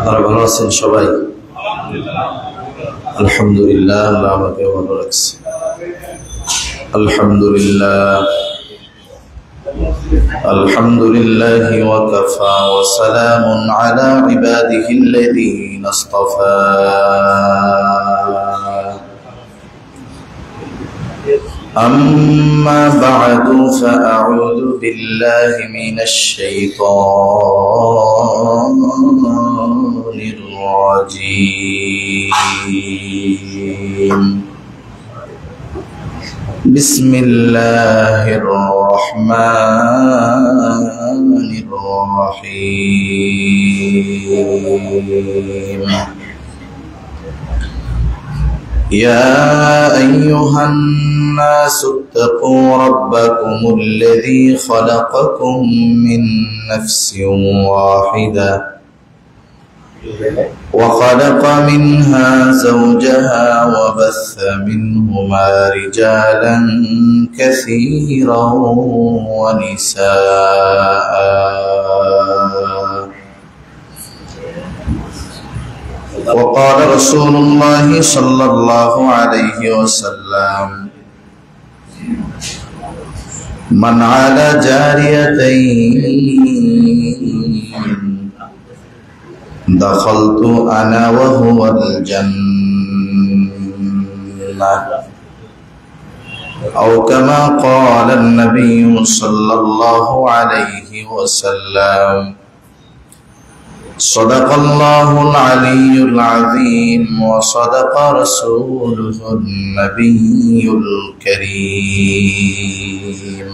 আপনারা ভালো আছেন সবাই? আলহামদুলিল্লাহ, আল্লাহ আমাকে ভালো রাখছে। আলহামদুলিল্লাহ, আলহামদুলিল্লাহ ওয়া কাফা ওয়া সালামুন আলা ইবাদিহিল্লাযীনা ইসতাফা। أما بعد فأعوذ بالله من الشيطان الرجيم. بسم الله الرحمن الرحيم. يا أيها الناس اتقوا ربكم الذي خلقكم من نفس واحدة وخلق منها زوجها وبث منهما رجالا كثيرا ونساء. وقال رسول الله صلى الله عليه وسلم: من على جاريتين دخلت أنا وهو الجنة، أو كما قال النبي صلى الله عليه وسلم. صدق الله العلي العظيم وصدق رسوله النبي الكريم،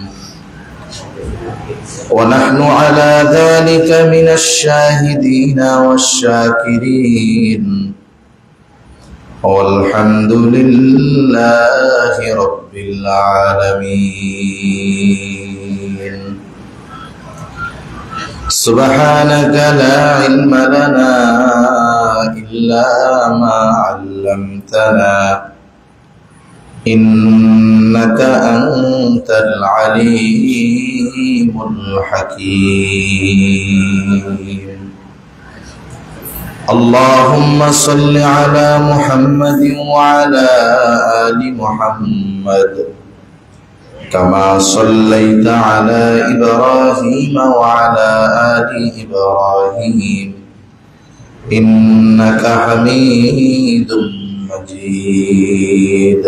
ونحن على ذلك من الشاهدين والشاكرين، والحمد لله رب العالمين. سبحانك لا علم لنا إلا ما علمتنا إنك أنت العليم الحكيم. اللهم صل على محمد وعلى آل محمد كما صليت على إبراهيم وعلى آل إبراهيم إنك حميد مجيد.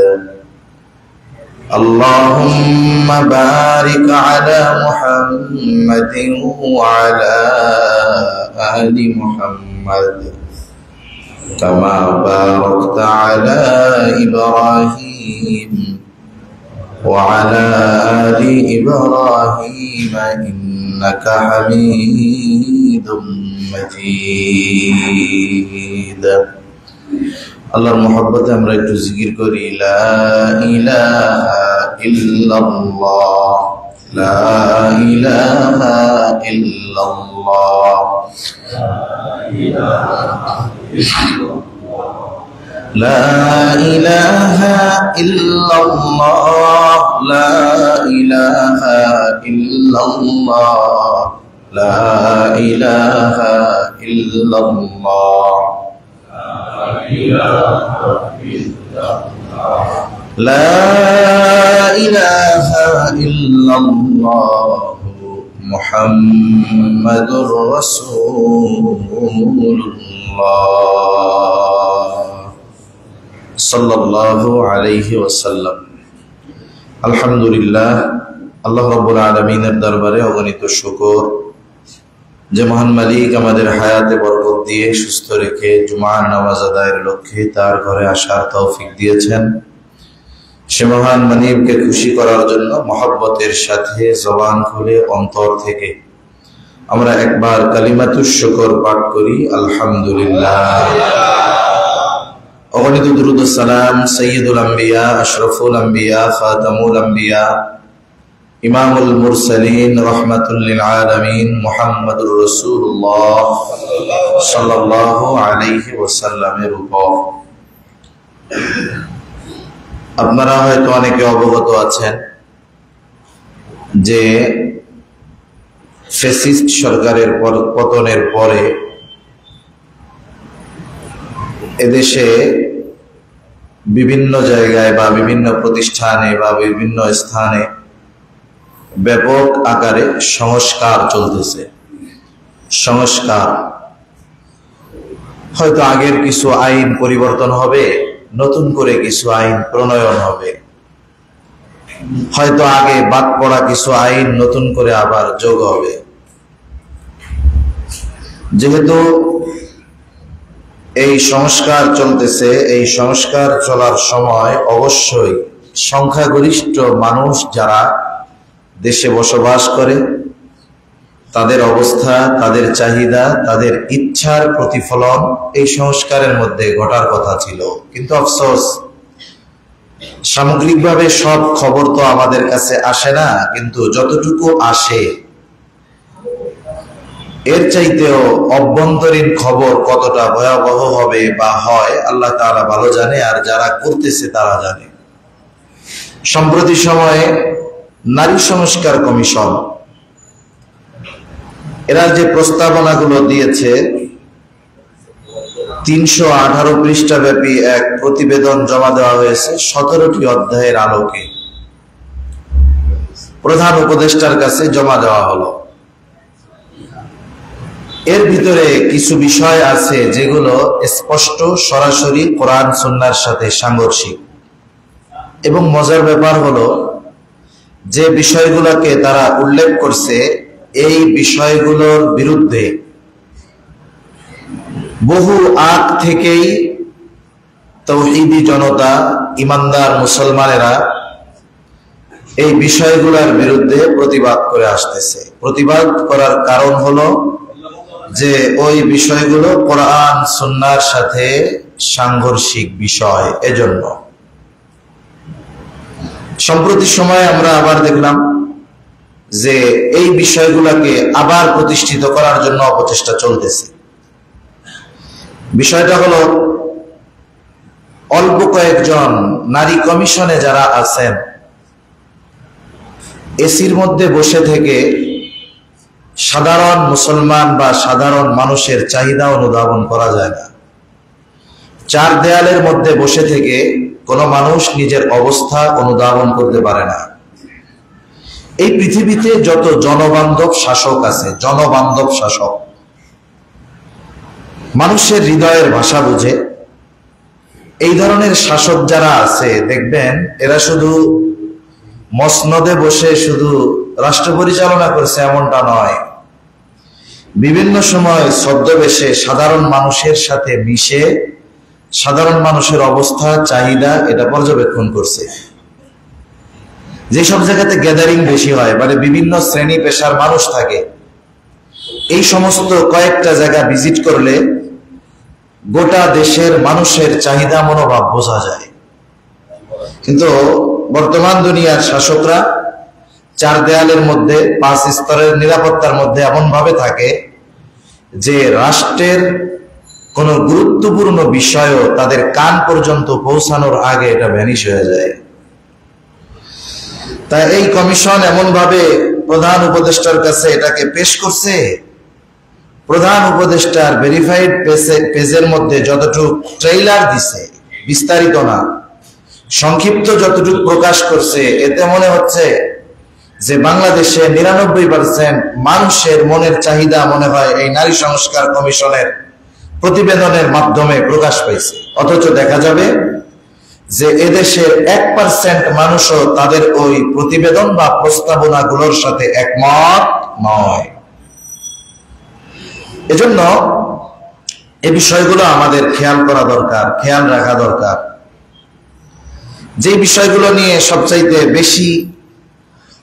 اللهم بارك على محمد وعلى آل محمد كما باركت على إبراهيم وعلى آل إبراهيم إنك حميد مجيد. আল্লাহর মহব্বতে আমরা একটু জিকির করি, লা ইলাহা ইল্লাল্লাহ, লা ইলাহা ইল্লাল্লাহ, লা ইলাহা ইল্লাল্লাহ, লা ইলাহা ইল্লাল্লাহ, লা ইলাহা ইল্লাল্লাহ, لا إله إلا الله محمد رسول الله صلى الله عليه وسلم. আলহামদুলিল্লাহ, আল্লাহ রাব্বুল আলামিনের দরবারে অগণিত শুকর যে মহান মালিক আমাদের হায়াতে বরকত দিয়ে সুস্থ রেখে জুমার নামাজ আদায়ের লক্ষ্যে তার ঘরে আসার তৌফিক দিয়েছেন। সে মহান মালিককে খুশি করার জন্য মহব্বতের সাথে জবান খুলে অন্তর থেকে আমরা একবার কালিমাতুশ শুকর পাঠ করি, আলহামদুলিল্লাহ। অগণিত দুরূদ ও সালাম সাইয়্যিদুল আম্বিয়া, আশরাফুল আম্বিয়া, খাতামুল আম্বিয়া, ইমামুল মুরসালিন, রাহমাতুল লিল আলামিন মুহাম্মাদুর রাসূলুল্লাহ সাল্লাল্লাহু আলাইহি ওয়াসাল্লামের উপর। আপনারা হয়তো অনেকে অবগত আছেন যে ফ্যাসিস্ট সরকারের পতনের পরে এদেশে বিভিন্ন জায়গায় বা বিভিন্ন প্রতিষ্ঠানে বা বিভিন্ন স্থানে ব্যাপক আকারে সংস্কার চলতেছে। সংস্কার হয়তো আগের কিছু আইন পরিবর্তন হবে, নতুন করে কিছু আইন প্রণয়ন হবে, হয়তো আগে বাদ পড়া কিছু আইন নতুন করে আবার যোগ হবে। যেহেতু এই সংস্কার চলতেছে, এই সংস্কার চলার সময় অবশ্যই সংখ্যাগরিষ্ঠ মানুষ যারা দেশে বসবাস করে তাদের অবস্থা, তাদের চাহিদা, তাদের ইচ্ছার প্রতিফলন এই সংস্কারের মধ্যে ঘটার কথা ছিল। কিন্তু আফসোস, সামগ্রিকভাবে সব খবর তো আমাদের কাছে আসে না, কিন্তু যতটুকু আসে এর চাইতেও অভ্যন্তরীণ খবর কতটা ভয়াবহ হবে বা হয় আল্লাহ তাআলা ভালো জানে, আর যারা করতেছে তারা জানে। সম্প্রতি সময়ে নারী সংস্কার কমিশন এরা যে প্রস্তাবনাগুলো দিয়েছে, 318 পৃষ্ঠা ব্যাপী এক প্রতিবেদন জমা দেওয়া হয়েছে 17টি অধ্যায়ের আলোকে প্রধান উপদেষ্টার কাছে জমা দেওয়া হলো। এর ভিতরে কিছু বিষয় আছে যেগুলো স্পষ্ট সরাসরি কোরআন সুন্নাহর সাথে সাংঘর্ষিক, এবং মজার ব্যাপার হলো যে বিষয়গুলোকে তারা উল্লেখ করছে এই বিষয়গুলোর বিরুদ্ধে বহু আগ থেকেই তাওহীদি জনতা, ইমানদার মুসলমানেরা এই বিষয়গুলোর বিরুদ্ধে প্রতিবাদ করে আসতেছে। প্রতিবাদ করার কারণ হলো যে ওই বিষয়গুলো কোরআন সুন্নাহর সাথে সাংঘর্ষিক বিষয়। এজন্য সম্প্রতি সময়ে আমরা আবার দেখলাম যে এই বিষয়গুলোকে আবার প্রতিষ্ঠিত করার জন্য অপচেষ্টা চলতেছে। বিষয়টা হলো, অল্প কয়েকজন নারী কমিশনে যারা আছেন, এসির মধ্যে বসে থেকে সাধারণ মুসলমান বা সাধারণ মানুষের চাহিদা অনুধাবন করা যায় না। চার দেয়ালের মধ্যে বসে থেকে কোনো মানুষ নিজের অবস্থা অনুধাবন করতে পারে না। এই পৃথিবীতে যত জনবান্ধব শাসক আছে, জনবান্ধব শাসক, মানুষের হৃদয়ের ভাষা বুঝে, এই ধরনের শাসক যারা আছে দেখবেন এরা শুধু মসনদে বসে শুধু রাষ্ট্র পরিচালনা করছে এমনটা নয়, বিভিন্ন সময় ছদ্মবেশে সাধারণ মানুষের সাথে মিশে সাধারণ মানুষের অবস্থা, চাহিদা এটা পর্যবেক্ষণ করছে। যেসব জায়গাতে গ্যাদারিং বেশি হয়, মানে বিভিন্ন শ্রেণী পেশার মানুষ থাকে, এই সমস্ত কয়েকটা জায়গা ভিজিট করলে গোটা দেশের মানুষের চাহিদা মনোভাব বোঝা যায়। কিন্তু বর্তমান দুনিয়ার শাসকরা চার দেয়ালের মধ্যে, 5 স্তরের নিরাপত্তার মধ্যে এমন ভাবে থাকে যে রাষ্ট্রের কোন গুরুত্বপূর্ণ বিষয়ও তাদের কান পর্যন্ত পৌঁছানোর আগে এটা ভ্যানিশ হয়ে যায়। তাই এই কমিশন এমন ভাবে প্রধান উপদেষ্টার কাছে এটাকে পেশ করছে, প্রধান উপদেষ্টার ভেরিফাইড পেজের মধ্যে যতটুকু ট্রেইলার দিছে, বিস্তারিত না, সংক্ষিপ্ত যতটুকু প্রকাশ করছে, এতে মনে হচ্ছে যে বাংলাদেশে 99% মানুষের মনের চাহিদা মনে হয় এই নারী সংস্কার কমিশনের প্রতিবেদনের মাধ্যমে প্রকাশ পাইছে। অথচ দেখা যাবে যে এদেশের 1% মানুষও তাদের ওই প্রতিবেদন বা প্রস্তাবনাগুলোর সাথে একমত নয়। এজন্য এই বিষয়গুলো আমাদের খেয়াল করা দরকার, খেয়াল রাখা দরকার। যে বিষয়গুলো নিয়ে সবচাইতে বেশি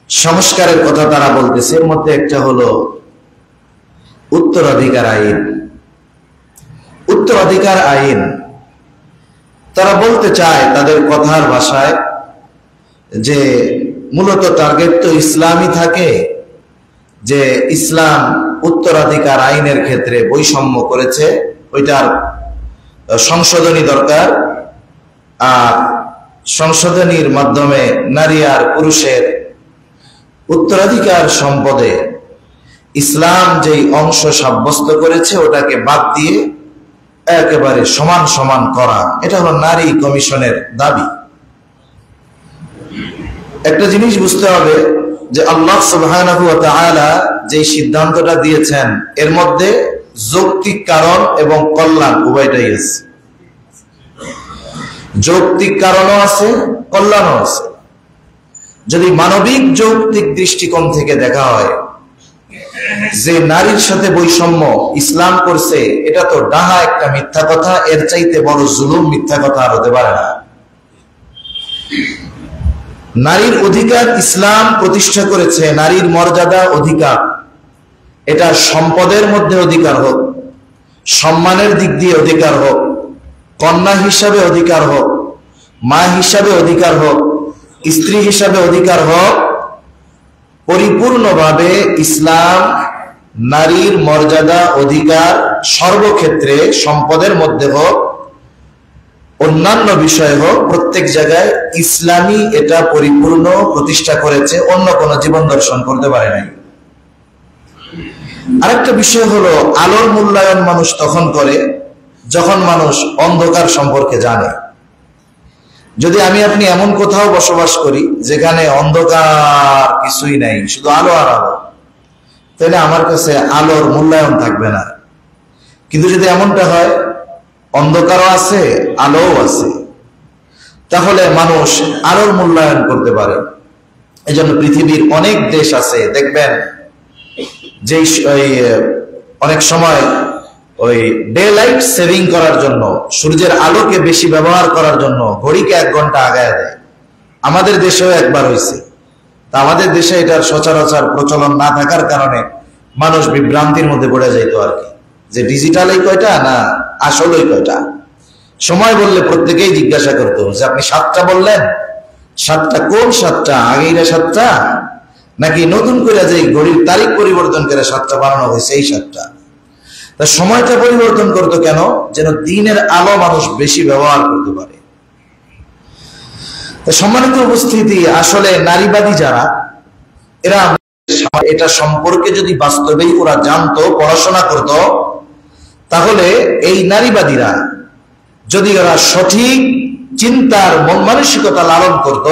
সংস্কারের কথা তারা বলতেছে, এর মধ্যে একটা হলো উত্তরাধিকার আইন। উত্তরাধিকার আইন তারা বলতে চায় তাদের কথার ভাষায় যে মূলত টার্গেট তো ইসলামই থাকে, যে ইসলাম উত্তরাধিকার আইনের ক্ষেত্রে বৈষম্য করেছে, ওইটার সংশোধনী দরকার, আর সংশোধনীর মাধ্যমে নারী আর পুরুষের উত্তরাধিকার সম্পদে ইসলাম যেই অংশ সাব্যস্ত করেছে ওটাকে বাদ দিয়ে একেবারে সমান সমান করা, এটা হলো নারী কমিশনের দাবি। একটা জিনিস বুঝতে হবে যে আল্লাহ সুবহানাহু ওয়া তাআলা যে সিদ্ধান্তটা দিয়েছেন এর মধ্যে যৌক্তিক কারণ এবং কল্যাণ উভয়টাই আছে। যৌক্তিক কারণও আছে, কল্যাণও আছে। যদি মানবিক যৌক্তিক দৃষ্টিকোণ থেকে দেখা হয় যে নারীর সাথে বৈষম্য ইসলাম করছে, এটা তো ডাহা একটা মিথ্যা কথা, এর চাইতে বড় জুলুম মিথ্যা কথা আর হতে পারে না। নারীর অধিকার ইসলাম প্রতিষ্ঠা করেছে, নারীর মর্যাদা অধিকার, এটা সম্পদের মধ্যে অধিকার হোক, সম্মানের দিক দিয়ে অধিকার হোক, কন্যা হিসাবে অধিকার হোক, মা হিসাবে অধিকার হোক, স্ত্রী হিসাবে অধিকার হোক, পরিপূর্ণভাবে ইসলাম নারীর মর্যাদা অধিকার সর্বক্ষেত্রে, সম্পদের মধ্যে হোক, অন্যান্য বিষয় হোক, প্রত্যেক জায়গায় ইসলামী এটা পরিপূর্ণ প্রতিষ্ঠা করেছে, অন্য কোন জীবন দর্শন করতে পারে নাই। আরেকটা বিষয় হলো আলোর মূল্যায়ন মানুষ তখন করে যখন মানুষ অন্ধকার সম্পর্কে জানে। যদি আমি আপনি এমন কোথাও বসবাস করি যেখানে অন্ধকার কিছুই নাই, শুধু আলো আর আলো, তাহলে আমার কাছে আলোর মূল্যায়ন থাকবে না। কিন্তু যদি এমনটা হয় অন্ধকারও আছে আলোও আছে, তাহলে মানুষ আলোর মূল্যায়ন করতে পারে। এই জন্য পৃথিবীর অনেক দেশ আছে, দেখবেন যে অনেক সময় ওই ডে লাইট সেভিং করার জন্য, সূর্যের আলোকে বেশি ব্যবহার করার জন্য ঘড়িকে 1 ঘন্টা আগায় দেয়। আমাদের দেশেও একবার হয়েছে। তা আমাদের দেশে এটার সচরাচর প্রচলন না থাকার কারণে মানুষ বিভ্রান্তির মধ্যে পড়ে যাইতো আর কি, যে ডিজিটালই কয়টা না আসলেই কয়টা। সময় বললে প্রত্যেকেই জিজ্ঞাসা করতো যে আপনি 7টা বললেন, 7টা কোন 7টা, আগেইরা 7টা নাকি নতুন করে যে ঘড়ির তারিখ পরিবর্তন করে 7টা বানানো হয়েছে এই 7টা। তা সময়টা পরিবর্তন করতো কেন? যেন দিনের আলো মানুষ বেশি ব্যবহার করতে পারে। সম্মানিত উপস্থিতি, আসলে নারীবাদী যারা, এরা এটা সম্পর্কে যদি বাস্তবেই ওরা জানতো, পড়াশোনা করত, তাহলে এই নারীবাদীরা যদি ওরা সঠিক চিন্তার মন মানসিকতা লালন করত,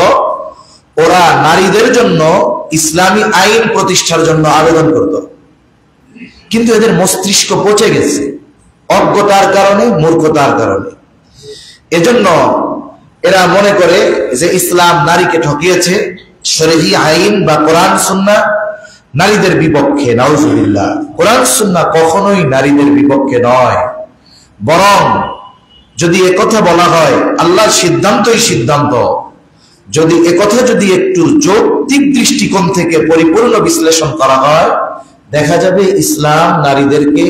ওরা নারীদের জন্য ইসলামী আইন প্রতিষ্ঠার জন্য আবেদন করত। কিন্তু এদের মস্তিষ্ক পচে গেছে অজ্ঞতার কারণে, মূর্খতার কারণে। এজন্য এরা মনে করে যে ইসলাম নারীকে ঠকিয়েছে, শরঈ আইন বা কোরআন সুন্নাহ নারীদের বিপক্ষে। নাউজুবিল্লাহ, কোরআন সুন্নাহ কখনোই নারীদের বিপক্ষে নয়। বরং যদি একথা বলা হয় আল্লাহর সিদ্ধান্তই সিদ্ধান্ত, যদি একথা যদি একটু যৌক্তিক দৃষ্টিকোণ থেকে পরিপূর্ণ বিশ্লেষণ করা হয়, দেখা যাবে ইসলাম নারীদেরকে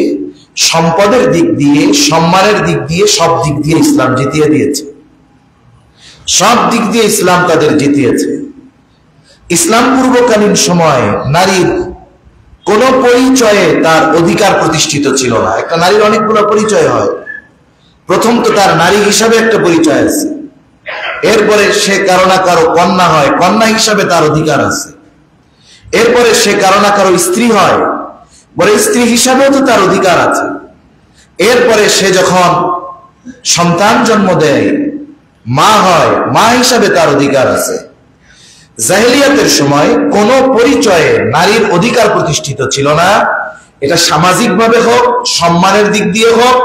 সম্পদের দিক দিয়ে, সম্মানের দিক দিয়ে, সব দিক দিয়ে ইসলাম জিতিয়ে দিয়েছে। সব দিক দিয়ে ইসলাম তাদের জিতিয়েছে। ইসলাম পূর্বকালীন সময় নারীর কোন পরিচয়ে তার অধিকার প্রতিষ্ঠিত ছিল না। একটা নারীর অনেকগুলো পরিচয় হয়। প্রথম তো তার নারী হিসাবে একটা পরিচয় আছে, এরপরে সে কারো না কারো কন্যা হয়, কন্যা হিসাবে তার অধিকার আছে। এরপরে সে কারো না কারো স্ত্রী হয়, বলে স্ত্রী হিসাবেও তো তার অধিকার আছে। এরপরে সে যখন সন্তান জন্ম দেয়, মা হয়, মা হিসাবে তার অধিকার আছে। জাহেলিয়াতের সময় কোন পরিচয়ে নারীর অধিকার প্রতিষ্ঠিত ছিল না। এটা সামাজিক ভাবে হোক, সম্মানের দিক দিয়ে হোক,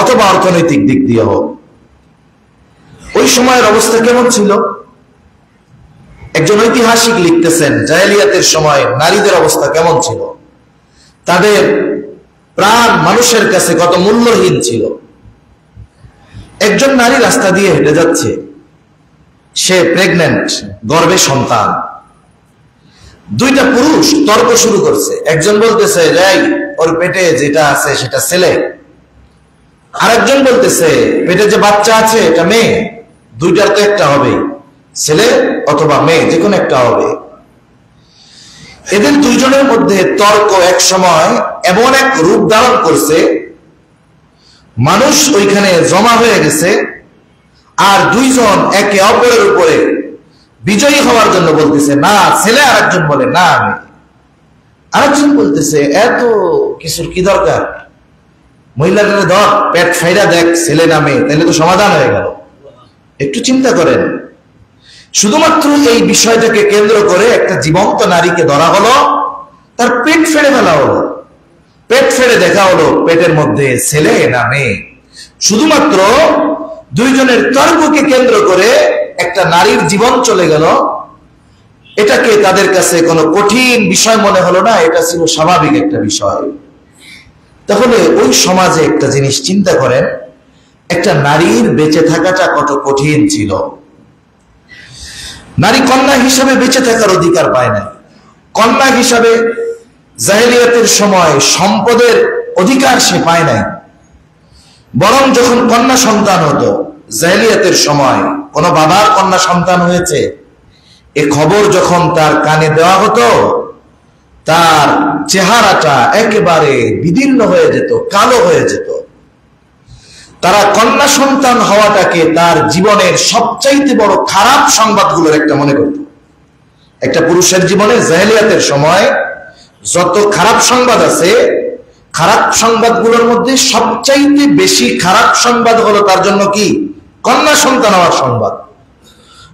অথবা অর্থনৈতিক দিক দিয়ে হোক। ওই সময়ের অবস্থা কেমন ছিল? একজন ঐতিহাসিক লিখতেছেন জাহেলিয়াতের সময় নারীদের অবস্থা কেমন ছিল। তাদের প্রাণ মানুষের কাছে কত মূল্যহীন ছিল। একজন নারী রাস্তা দিয়ে হেঁটে যাচ্ছে, সে প্রেগন্যান্ট, গর্ভে সন্তান। 2টা পুরুষ তর্ক শুরু করছে। একজন বলতেছে যাই ওর পেটে যেটা আছে সেটা ছেলে, আরেকজন বলতেছে পেটে যে বাচ্চা আছে এটা মেয়ে। 2টার তো একটা হবে, ছেলে অথবা মেয়ে, যে কোনো একটা হবে। এদের 2 জনের মধ্যে তর্ক এক সময় এমন এক রূপ ধারণ করছে, মানুষ ওইখানে জমা হয়ে গেছে, আর 2 জন একে অপরের উপরে বিজয়ী হওয়ার জন্য বলতেছে না ছেলে, আরেকজন বলে না আমি। আরেকজন বলতেছে এত কিছুর কি দরকার, মহিলাদের ধর পেট ফাইরা দেখ ছেলে নামে, তাহলে তো সমাধান হয়ে গেল। একটু চিন্তা করেন, শুধুমাত্র এই বিষয়টাকে কেন্দ্র করে একটা জীবন্ত নারীকে ধরা হলো, তার পেট ফেড়ে ফেলা হলো, পেট ফেড়ে দেখা হলো পেটের মধ্যে ছেলে না মেয়ে। শুধুমাত্র দুইজনের তর্ককে কেন্দ্র করে একটা নারীর জীবন চলে গেল। এটাকে তাদের কাছে কোনো কঠিন বিষয় মনে হলো না, এটা ছিল স্বাভাবিক একটা বিষয়। তাহলে ওই সমাজে একটা জিনিস চিন্তা করেন, একটা নারীর বেঁচে থাকাটা কত কঠিন ছিল। নারী কন্যা হিসাবে বেঁচে থাকার অধিকার পায় না। কন্যা হিসাবে জাহেলিয়াতের সময় সম্পদের অধিকার সে পায় নাই। বরং যখন কন্যা সন্তান হতো জাহেলিয়াতের সময়, কোন বাবার কন্যা সন্তান হয়েছে, এ খবর যখন তার কানে দেওয়া হতো, তার চেহারাটা একেবারে বিদীর্ণ হয়ে যেত, কালো হয়ে যেত। তারা কন্যা সন্তান হওয়াটাকে তার জীবনের সবচাইতে বড় খারাপ সংবাদগুলোর একটা মনে করত। একটা পুরুষের জীবনে জাহেলিয়াতের সময় যত খারাপ সংবাদ আছে, খারাপ সংবাদগুলোর মধ্যে সবচাইতে বেশি খারাপ সংবাদ হলো তার জন্য কি? কন্যা সন্তান হওয়ার সংবাদ।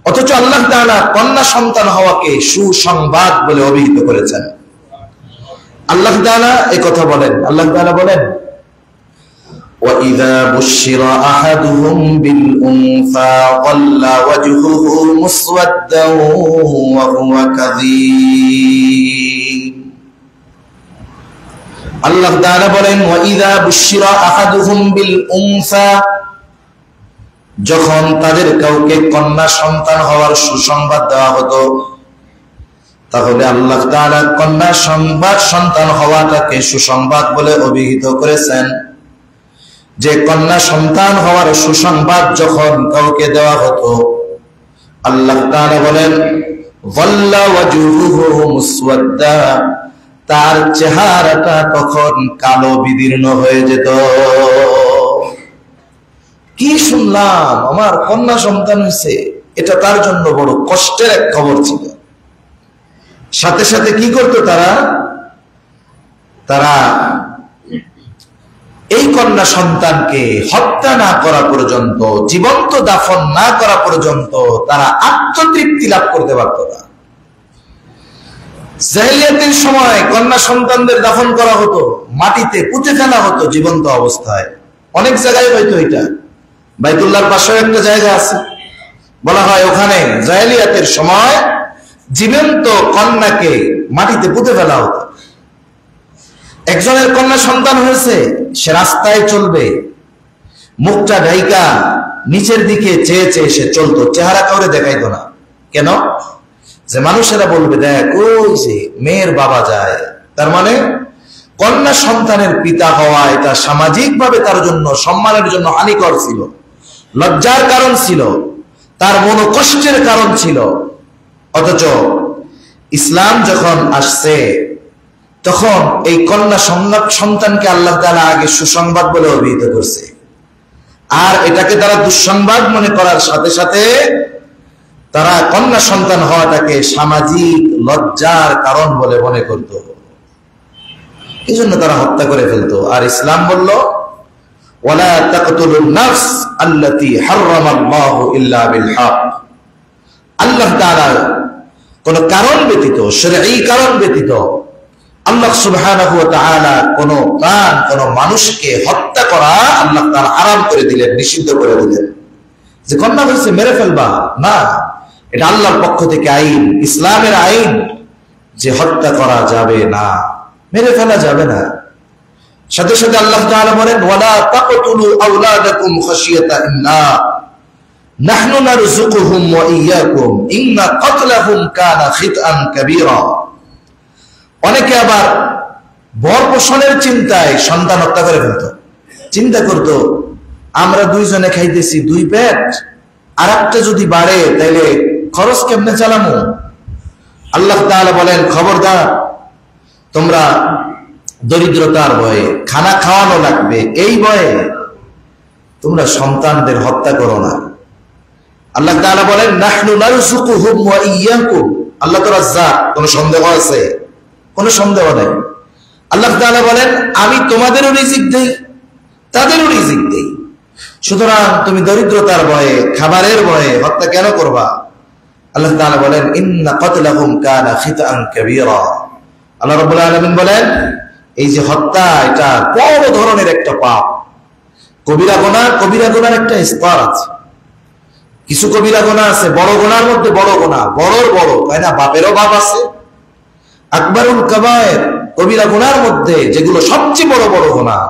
অথচ আল্লাহ তাআলা কন্যা সন্তান হওয়াকে সুসংবাদ বলে অভিহিত করেছেন। আল্লাহ তাআলা এই কথা বলেন, আল্লাহ তাআলা বলেন, وَإِذَا بُشِّرَ أَحَدُهُم بِالْأُنثَى ظَلَّ وَجْهُهُ مُسْوَدًّا وَهُوَ كَظِيمٌ। আল্লাহ তাআলা বলেন, وَإِذَا بُشِّرَ أَحَدُهُم بِالْأُنثَى, যখন তাদের কাউকে কন্যা সন্তান হওয়ার সুসংবাদ দেওয়া হতো, তাহলে আল্লাহ তাআলা কন্যা সন্তান হওয়াটাকে সুসংবাদ বলে অভিহিত করেছেন। যে কন্যা সন্তান হওয়ার সুসংবাদ যখন কাউকে দেওয়া হতো, আল্লাহ তাআলা বলেন, যাল্লা ওয়াজহুহু মুসওয়াদ্দা, তার চেহারাটা তখন কালো বিদীর্ণ হয়ে যেত। কি শুনলাম, আমার কন্যা সন্তান হয়েছে, এটা তার জন্য বড় কষ্টের এক খবর ছিল। সাথে সাথে কি করতো তারা এই কন্যা সন্তানকে হত্যা না করা পর্যন্ত, জীবন্ত দাফন না করা পর্যন্ত তারা আত্মতৃপ্তি লাভ করতে পারত না। জাহেলিয়াতের সময় কন্যা সন্তানদের দাফন করা হতো, মাটিতে পুঁতে ফেলা হতো জীবন্ত অবস্থায়। অনেক জায়গায় হয়তো, এটা বাইতুল্লাহর পাশেও একটা জায়গা আছে, বলা হয় ওখানে জাহেলিয়াতের সময় জীবন্ত কন্যাকে মাটিতে পুঁতে ফেলা হতো। একজনের কন্যা সন্তান হয়েছে, সে রাস্তায় চলবে, মুখটা ঢাইকা নিচের দিকে চেয়ে চেয়ে সে চলতো, চেহারা কাউরে দেখাইতো না। কেন? যে মানুষেরা বলবে, দেখ ওই যে মেয়ের বাবা যায়। তার মানে কন্যা সন্তানের পিতা হওয়া এটা সামাজিক ভাবে তার জন্য সম্মানের জন্য হানিকর ছিল, লজ্জার কারণ ছিল, তার মনোকষ্টের কারণ ছিল। অথচ ইসলাম যখন আসছে, তখন এই কন্যা সন্তানকে আল্লাহ তাআলা আগে সুসংবাদ বলে অভিহিত করছে। আর এটাকে তারা দুঃসংবাদ মনে করার সাথে সাথে তারা কন্যা সন্তান হওয়াটাকে সামাজিক লজ্জার কারণ বলে মনে করত। এই জন্য তারা হত্যা করে ফেলতো। আর ইসলাম বলল, ওয়ালা তাকতুলুন নাফস আল্লাতী হারামাল্লাহু ইল্লা বিল হক। আল্লাহ তাআলা কোন কারণ ব্যতীত, শরঈ কারণ ব্যতীত আল্লাহ সুবহানাহু ওয়া তাআলা কোন প্রাণ, কোন মানুষকে হত্যা করা আল্লাহ তাআলা হারাম করে দিলেন, নিষিদ্ধ করে দিলেন। যে কন্যা হয়েছে মেরে ফেলবা না, এটা আল্লাহর পক্ষ থেকে আইন, ইসলামের আইন, যে হত্যা করা যাবে না, মেরে ফেলা যাবে না। সাথে সাথে আল্লাহ তাআলা বলেন, ওয়ালা তাকতুলু আওলাদাকুম খাশিয়াতা ইমলাক নাহনু নারযুকুহুম ওয়া ইয়্যাকুম ইন্না কাতলাহুম কানা খিতআন কাবীরা। অনেকে আবার বর পোষণের চিন্তায় সন্তান হত্যা করে ফেলত। চিন্তা করতো, আমরা দুইজনে খাইতেছি দুই পেট, আর একটা যদি বাড়ে তাইলে খরচ কেমনে চালামু? আল্লাহ তাআলা বলেন, খবরদার, তোমরা দরিদ্রতার ভয়ে, খানা খাওয়ানো লাগবে এই ভয়ে তোমরা সন্তানদের হত্যা করো না। আল্লাহ তাআলা বলেন, নাহনু নারযুকুহুম ওয়া ইয়্যাকুম। আল্লাহ তো রাজ্জাক, কোনো সন্দেহ আছে? কোনো সন্দেহ নাই। আল্লাহ তাআলা বলেন, আমি তোমাদেরও রিজিক দেই, তাদেরও রিজিক দেই। সুতরাং তুমি দরিদ্রতার ভয়ে, খাবারের ভয়ে হত্যা কেন করবা? আল্লাহ তাআলা বলেন, ইন্না কতলাহুম কানা খিতাআন কাবীরা। আল্লাহ রাব্বুল আলামিন বলেন, এই যে হত্যা, এটা বড় ধরনের একটা পাপ। কবিরা গুনার একটা স্তর আছে। কিছু কবিরা গুনাহ আছে, বড় গুনার মধ্যে বড় গুনাহ, বড়র বড়, তাই না? বাপেরও বাপ আছে। আকবরুল কাবায়ের, কবিরা গুনার মধ্যে যেগুলো সবচেয়ে বড় বড় গুনাহ,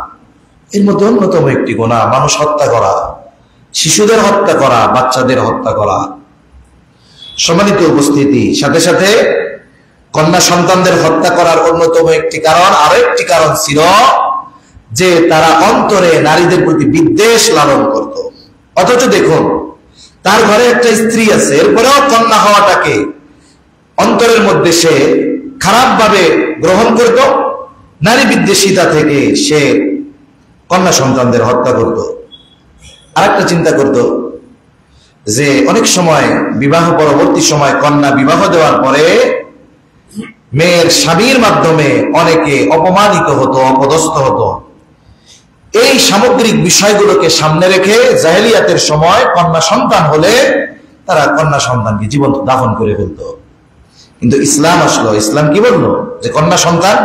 এর মধ্যে অন্যতম একটি গুনাহ মানুষ হত্যা করা, শিশুদের হত্যা করা, বাচ্চাদের হত্যা করা। সম্মানিত উপস্থিতি, সাথে সাথে কন্যা সন্তানদের হত্যা করার অন্যতম একটি কারণ, আরো একটি কারণ ছিল যে তারা অন্তরে নারীদের প্রতি বিদ্বেষ লালন করত। অথচ দেখুন, তার ঘরে একটা স্ত্রী আছে, এরপরেও কন্যা হওয়াটাকে অন্তরের মধ্যে সে খারাপ ভাবে গ্রহণ করত। নারী বিদ্বেষিতা থেকে সে কন্যা সন্তানদের হত্যা করত। আরেকটা চিন্তা করত যে অনেক সময় বিবাহ পরবর্তী সময় কন্যা বিবাহ দেওয়ার পরে মেয়ের স্বামীর মাধ্যমে অনেকে অপমানিত হতো, অপদস্থ হতো। এই সামগ্রিক বিষয়গুলোকে সামনে রেখে জাহেলিয়াতের সময় কন্যা সন্তান হলে তারা কন্যা সন্তানকে জীবন্ত দাফন করে ফেলত। কিন্তু ইসলাম আসলো, ইসলাম কি বললো? যে কন্যা সন্তান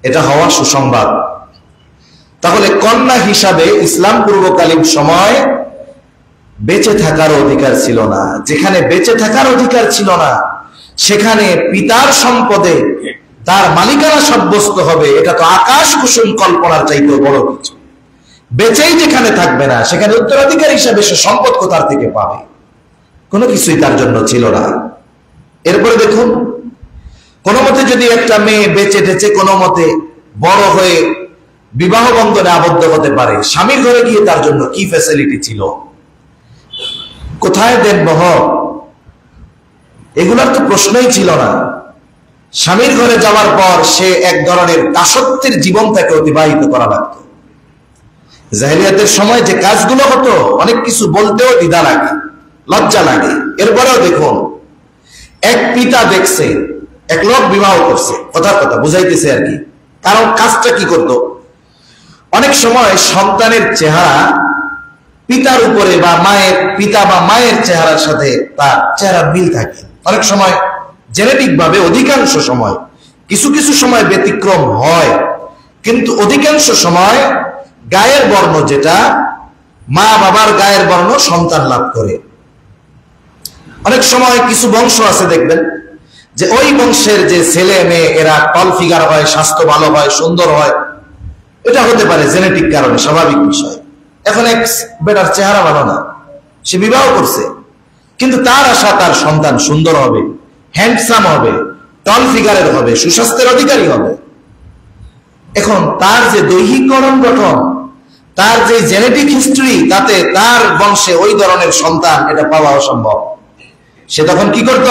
এটা হওয়া সুসংবাদ। তাহলে কন্যা হিসাবে ইসলাম পূর্বকালীন সময় বেঁচে থাকার অধিকার ছিল না। যেখানে বেঁচে থাকার অধিকার ছিল না, সেখানে পিতার সম্পদে তার মালিকানা সাব্যস্ত হবে, এটা তো আকাশ কুসুম কল্পনার চাইতেও বড় কিছু। বেঁচেই যেখানে থাকবে না, সেখানে উত্তরাধিকার হিসাবে সে সম্পদ কোথার থেকে পাবে? কোনো কিছুই তার জন্য ছিল না। এরপরে দেখুন, কোনো মতে যদি একটা মেয়ে বেঁচে টেচে কোনো মতে বড় হয়ে বিবাহ বন্ধনে আবদ্ধ হতে পারে, স্বামীর ঘরে গিয়ে তার জন্য কি ফ্যাসিলিটি ছিল? কোথায় দেন বহর? এগুলার তো প্রশ্নই ছিল না। স্বামীর ঘরে যাওয়ার পর সে এক ধরনের দাসত্বের জীবন তাকে অতিবাহিত করা লাগতো। জাহেলিয়াতের সময় যে কাজগুলো হতো, অনেক কিছু বলতেও দ্বিধা লাগে, লজ্জা লাগে। এরপরেও দেখুন, এক পিতা দেখছে এক লোক বিবাহ করছে, কথার কথা বুঝাইতেছে আর কি। কারণ কাজটা কি করত? অনেক সময় সন্তানের চেহারা পিতার উপরে বা মায়ের, পিতা বা মায়ের চেহারার সাথে তার চেহারার মিল থাকে। অনেক সময় জেনেটিক ভাবে, অধিকাংশ সময়, কিছু কিছু সময় ব্যতিক্রম হয়, কিন্তু অধিকাংশ সময় গায়ের বর্ণ যেটা, মা বাবার গায়ের বর্ণ সন্তান লাভ করে। অনেক সময় কিছু বংশ আছে দেখবেন যে ওই বংশের যে ছেলে মেয়ে এরা টল ফিগার হয়, স্বাস্থ্য ভালো হয়, সুন্দর হয়। এটা হতে পারে জেনেটিক কারণে, স্বাভাবিক বিষয়। এখন এক বেটার চেহারা ভালো না, সে বিবাহ করছে, কিন্তু তার আশা তার সন্তান সুন্দর হবে, হ্যান্ডসাম হবে, টল ফিগারের হবে, সুস্বাস্থ্যের অধিকারী হবে। এখন তার যে দৈহিক গঠন, তার যে জেনেটিক হিস্ট্রি, তাতে তার বংশে ওই ধরনের সন্তান এটা পাওয়া অসম্ভব। সে তখন কি করত?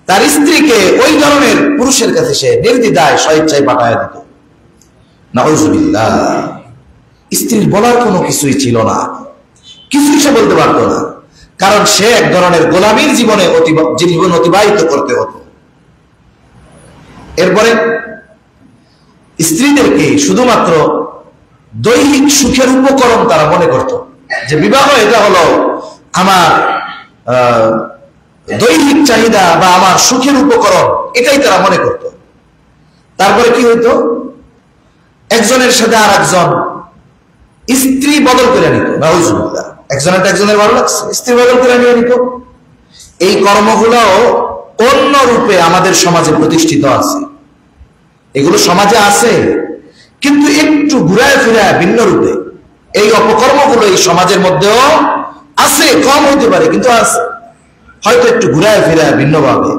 তার স্ত্রীকে ওই ধরনের পুরুষের কাছে সে নির্দ্বিধায় স্বেচ্ছায় পাঠায় দিত। নাউযুবিল্লাহ। স্ত্রীর বলার কোনো কিছুই ছিল না, কিছুই সে বলতে পারতো না, কারণ সে এক ধরনের গোলামীর জীবন অতিবাহিত করতে হতো। এরপরে স্ত্রীদেরকে শুধুমাত্র দৈহিক সুখের উপকরণ তারা মনে করত, যে বিবাহ এটা হলো আমার দৈহিক চাহিদা বা আমার সুখের উপকরণ, এটাই তারা মনে করত। তারপরে কি হইতো? একজনের সাথে আর একজন স্ত্রী বদল করে নিত। নাউযুবিল্লাহ। একজনের ভালো লাগছে, স্ত্রী বদল করে নিয়ে নিত। এই কর্মগুলো অন্য রূপে আমাদের সমাজে প্রতিষ্ঠিত আছে, এগুলো সমাজে আছে, কিন্তু একটু ঘুরায় ফিরায় ভিন্ন রূপে এই অপকর্মগুলো এই সমাজের মধ্যেও আছে। কম হইতে পারে, কিন্তু আছে, হয়তো একটু ঘুরায় ফিরায় ভিন্নভাবে।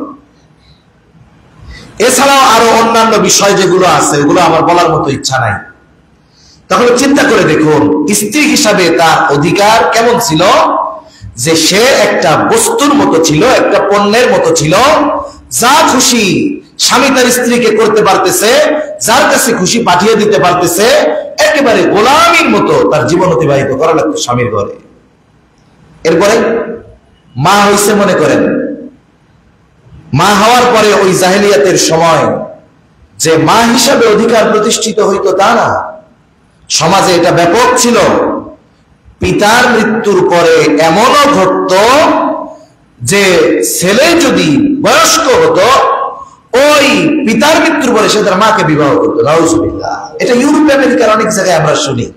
এছাড়াও আরো অন্যান্য বিষয় যেগুলো আছে, এগুলো আমার বলার মতো ইচ্ছা নাই। তাহলে চিন্তা করে দেখুন, স্ত্রী হিসাবে তার অধিকার কেমন ছিল? যে সে একটা বস্তুর মতো ছিল, একটা পণ্যের মতো ছিল। যা খুশি স্বামী তার স্ত্রীকে করতে পারতেছে, যার কাছে খুশি পাঠিয়ে দিতে পারতেছে। একেবারে গোলামীর মতো তার জীবন অতিবাহিত করা লাগতো স্বামীর ঘরে। এরপরে মা হইছে, মনে করেন মা হওয়ার পরে ওই জাহেলিয়াতের সময় যে মা হিসাবে অধিকার প্রতিষ্ঠিত হইতো তা না। সমাজে এটা ব্যাপক ছিল। পিতার মৃত্যুর পরে এমনও ঘটত যে ছেলে যদি বয়স্ক হতো, ওই পিতার মৃত্যুর পরে সে তার মাকে বিবাহ করতো। নাউজুবিল্লাহ। এটা ইউরোপ আমেরিকার অনেক জায়গায় আমরা শুনি,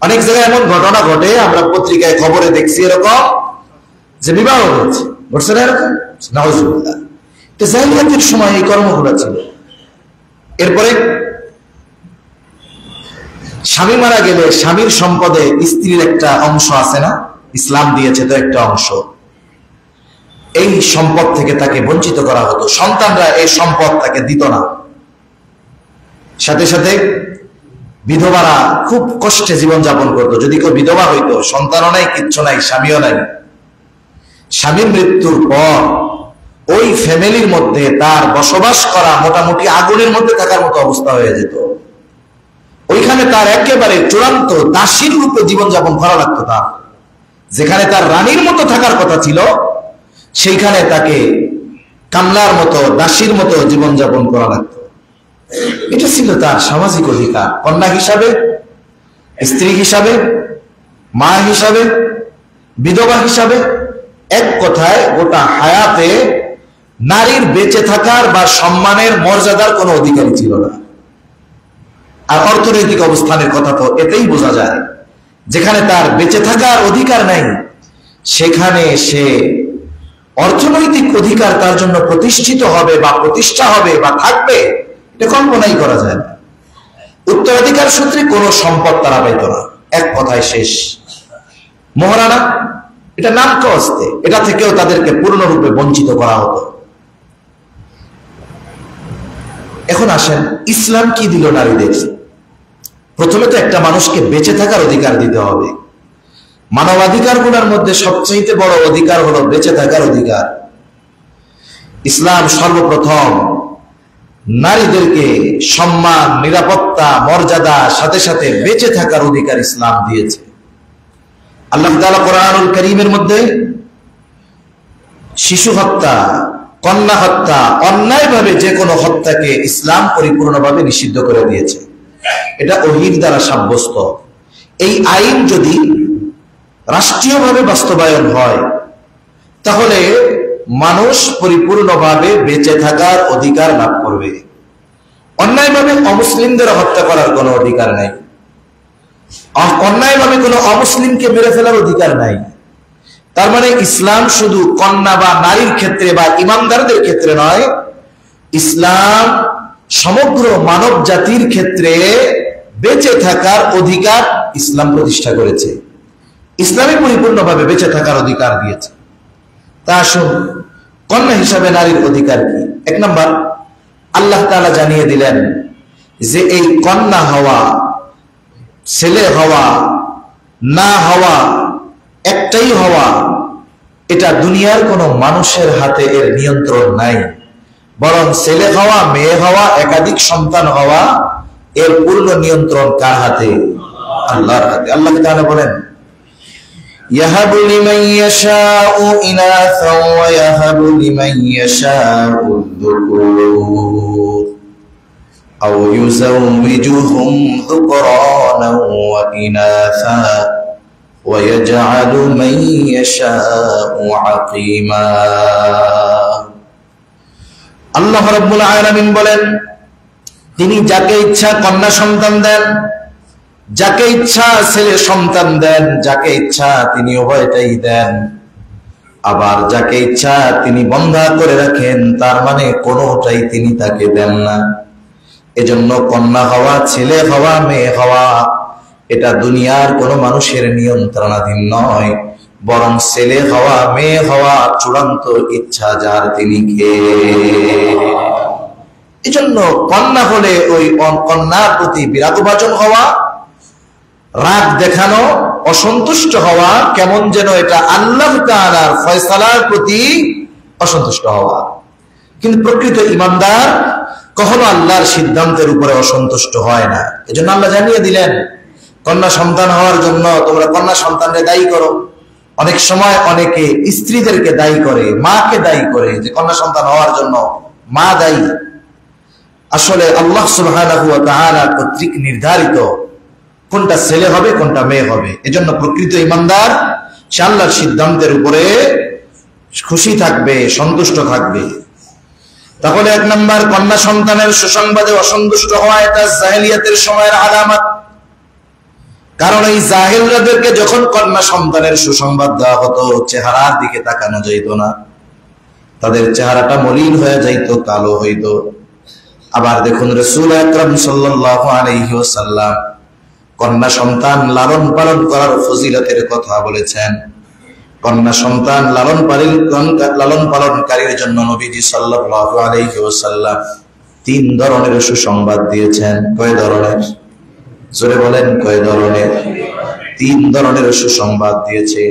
অনেক জায়গায় এমন ঘটনা ঘটে, আমরা পত্রিকায় খবরে দেখছি এরকম যে বিবাহ হয়েছে, ঘটছে না এরকম? নাউজুবিল্লাহ। তো জাহিলিয়াতের সময় এই কর্মগুলো ছিল। এরপরে স্বামী মারা গেলে স্বামীর সম্পদে স্ত্রীর একটা অংশ আছে না, ইসলাম দিয়েছে তো একটা অংশ, এই সম্পদ থেকে তাকে বঞ্চিত করা হতো। সন্তানরা এই সম্পদ তাকে দিত না। সাথে সাথে বিধবারা খুব কষ্টে জীবনযাপন করতো। যদি কেউ বিধবা হইতো, সন্তানও নাই, কিচ্ছু নাই, স্বামীও নাই, স্বামীর মৃত্যুর পর ওই ফ্যামিলির মধ্যে তার বসবাস করা মোটামুটি আগুনের মধ্যে থাকার মতো অবস্থা হয়ে যেত। ওইখানে তার একেবারে চূড়ান্ত দাসীর রূপে জীবনযাপন করা লাগতো। তার যেখানে তার রানীর মতো থাকার কথা ছিল, সেইখানে তাকে কামলার মতো, দাসীর মতো জীবনযাপন করা লাগতো। এটা ছিল তার সামাজিক অধিকার। কন্যা হিসাবে, স্ত্রী হিসাবে, মা হিসাবে, বিধবা হিসাবে, এক কথায় গোটা হায়াতে নারীর বেঁচে থাকার বা সম্মানের মর্যাদার কোনো অধিকারই ছিল না। আর অর্থনৈতিক অবস্থানের কথা তো এতেই বোঝা যায়। যেখানে তার বেঁচে থাকার অধিকার নাই, সেখানে সে অর্থনৈতিক অধিকার তার জন্য প্রতিষ্ঠিত হবে বা প্রতিষ্ঠা হবে বা থাকবে, এটা কল্পনাই করা যায় না। উত্তরাধিকার সূত্রে কোনো সম্পদ তারা পাইত না। এক কথায় শেষ। মহারানা, এটা নামকে অস্তে, এটা থেকেও তাদেরকে পূর্ণরূপে বঞ্চিত করা হতো। এখন আসেন, ইসলাম কি দিল নারীদের? প্রথমে তো একটা মানুষকে বেঁচে থাকার অধিকার দিতে হবে। মানবাধিকারগুলোর মধ্যে সবচেয়ে বড় অধিকার হলো বেঁচে থাকার অধিকার। ইসলাম সর্বপ্রথম নারীদেরকে সম্মান, নিরাপত্তা, মর্যাদা, সাথে সাথে বেঁচে থাকার অধিকার ইসলাম দিয়েছে। আল্লাহ তাআলা কোরআনুল কারীমের মধ্যে শিশু হত্যা, কন্যা হত্যা, অন্যায়ভাবে যে কোনো হত্যাকে ইসলাম পরিপূর্ণভাবে নিষিদ্ধ করে দিয়েছে। এটা ওহীর দ্বারা সাব্যস্ত। এই আইন যদি রাষ্ট্রীয়ভাবে বাস্তবায়ন হয়, তাহলে মানুষ পরিপূর্ণভাবে বেঁচে থাকার অধিকার লাভ করবে। অন্যায়ভাবে অমুসলিমদের হত্যা করার কোনো অধিকার নাই, অন্যায়ভাবে কোনো অমুসলিমকে মেরে ফেলার অধিকার নাই। তার মানে ইসলাম শুধু কন্যা বা নারীর ক্ষেত্রে বা ইমানদারদের ক্ষেত্রে নয়, ইসলাম সমগ্র মানব জাতির ক্ষেত্রে বেঁচে থাকার অধিকার ইসলাম প্রতিষ্ঠা করেছে। ইসলামে পরিপূর্ণভাবে বেঁচে থাকার অধিকার দিয়েছে। তা আসুন, কন্যা হিসাবে নারীর অধিকার কি? এক নম্বর, আল্লাহ তাআলা জানিয়ে দিলেন যে এই কন্যা হওয়া, ছেলে হওয়া, না হওয়া, একটাই হওয়া, এটা দুনিয়ার কোনো মানুষের হাতে এর নিয়ন্ত্রণ নাই। বরং ছেলে হওয়া, মেয়ে হওয়া, একাধিক সন্তান হওয়া, এর পূর্ণ নিয়ন্ত্রণ কার হাতে? আল্লাহর হাতে। আল্লাহ তাআলা বলেন, ইয়াহাবু লিমান ইয়াশাউ ইনাসা ওয়া ইয়াহাবু লিমান ইয়াশাউ যুকুর আও ইউযাওবিজুহুম যুকরানা ওয়া ইনাসা ওয়া ইয়াজআলু মান ইয়াশাউ আকিমা। আল্লাহ রাব্বুল আলামিন বলেন, তিনি যাকে ইচ্ছা কন্যা সন্তান দেন, যাকে ইচ্ছা ছেলে সন্তান দেন, যাকে ইচ্ছা তিনি উভয়টাই দেন। আবার যাকে ইচ্ছা তিনি বন্ধা করে রাখেন, তার মানে কোনোটাই তিনি তাকে দেন না। এজন্য কন্যা হওয়া, ছেলে হওয়া, মেয়ে হওয়া, এটা দুনিয়ার কোনো মানুষের নিয়ন্ত্রণাধীন নয়, বরং ছেলে হওয়া, মেয়ে হওয়া চূড়ান্ত ইচ্ছা যার, তিনি কে। এজন্য কন্যা হলে ওই কন্যার প্রতি বিরাগভাজন হওয়া, রাগ দেখানো, অসন্তুষ্ট হওয়া, কেমন যেন এটা আল্লাহ তাআলার ফয়সালার প্রতি অসন্তুষ্ট হওয়া। কিন্তু প্রকৃত ঈমানদার কখনো আল্লাহর সিদ্ধান্তের উপরে অসন্তুষ্ট হয় না। এজন্য আল্লাহ জানিয়ে দিলেন, কন্যা সন্তান হওয়ার জন্য তোমরা কন্যা সন্তানকে দায়ী করো। অনেক সময় অনেকে স্ত্রীদেরকে দায়ী করে, মাকে দায়ী করে যে কন্যা সন্তান হওয়ার জন্য মা দায়ী। আসলে আল্লাহ সুবহানাহু ওয়া তাআলা কর্তৃক নির্ধারিত কোনটা ছেলে হবে কোনটা মেয়ে হবে। এজন্য প্রকৃত ইমানদার সে আল্লাহর সিদ্ধান্তের উপরে খুশি থাকবে, সন্তুষ্ট থাকবে। তাহলে 1 নাম্বার, কন্যা সন্তানের সুসংবাদে অসন্তুষ্ট হওয়া এটা জাহেলিয়াতের সময়ের আলামত। কারণ এই জাহেলরাদেরকে যখন কন্যা সন্তানের সুসংবাদ দেওয়া হতো, চেহারার দিকে তাকানো যাইত না, তাদের চেহারাটা মলিন হয়ে যাইত, কালো হইত। আবার দেখুন রাসূল আকরাম সাল্লাল্লাহু আলাইহি ওয়াসাল্লাম কন্যা সন্তান লালন পালন করার ফজিলতের কথা বলেছেন। কন্যা সন্তান লালন পালনকারীর জন্য নবীজি সাল্লাল্লাহু আলাইহি ওয়াসাল্লাম 3 ধরনের সুসংবাদ দিয়েছেন। কয় ধরনের? জোরে বলেন, কয় ধরনের? 3 ধরনের সুসংবাদ দিয়েছে।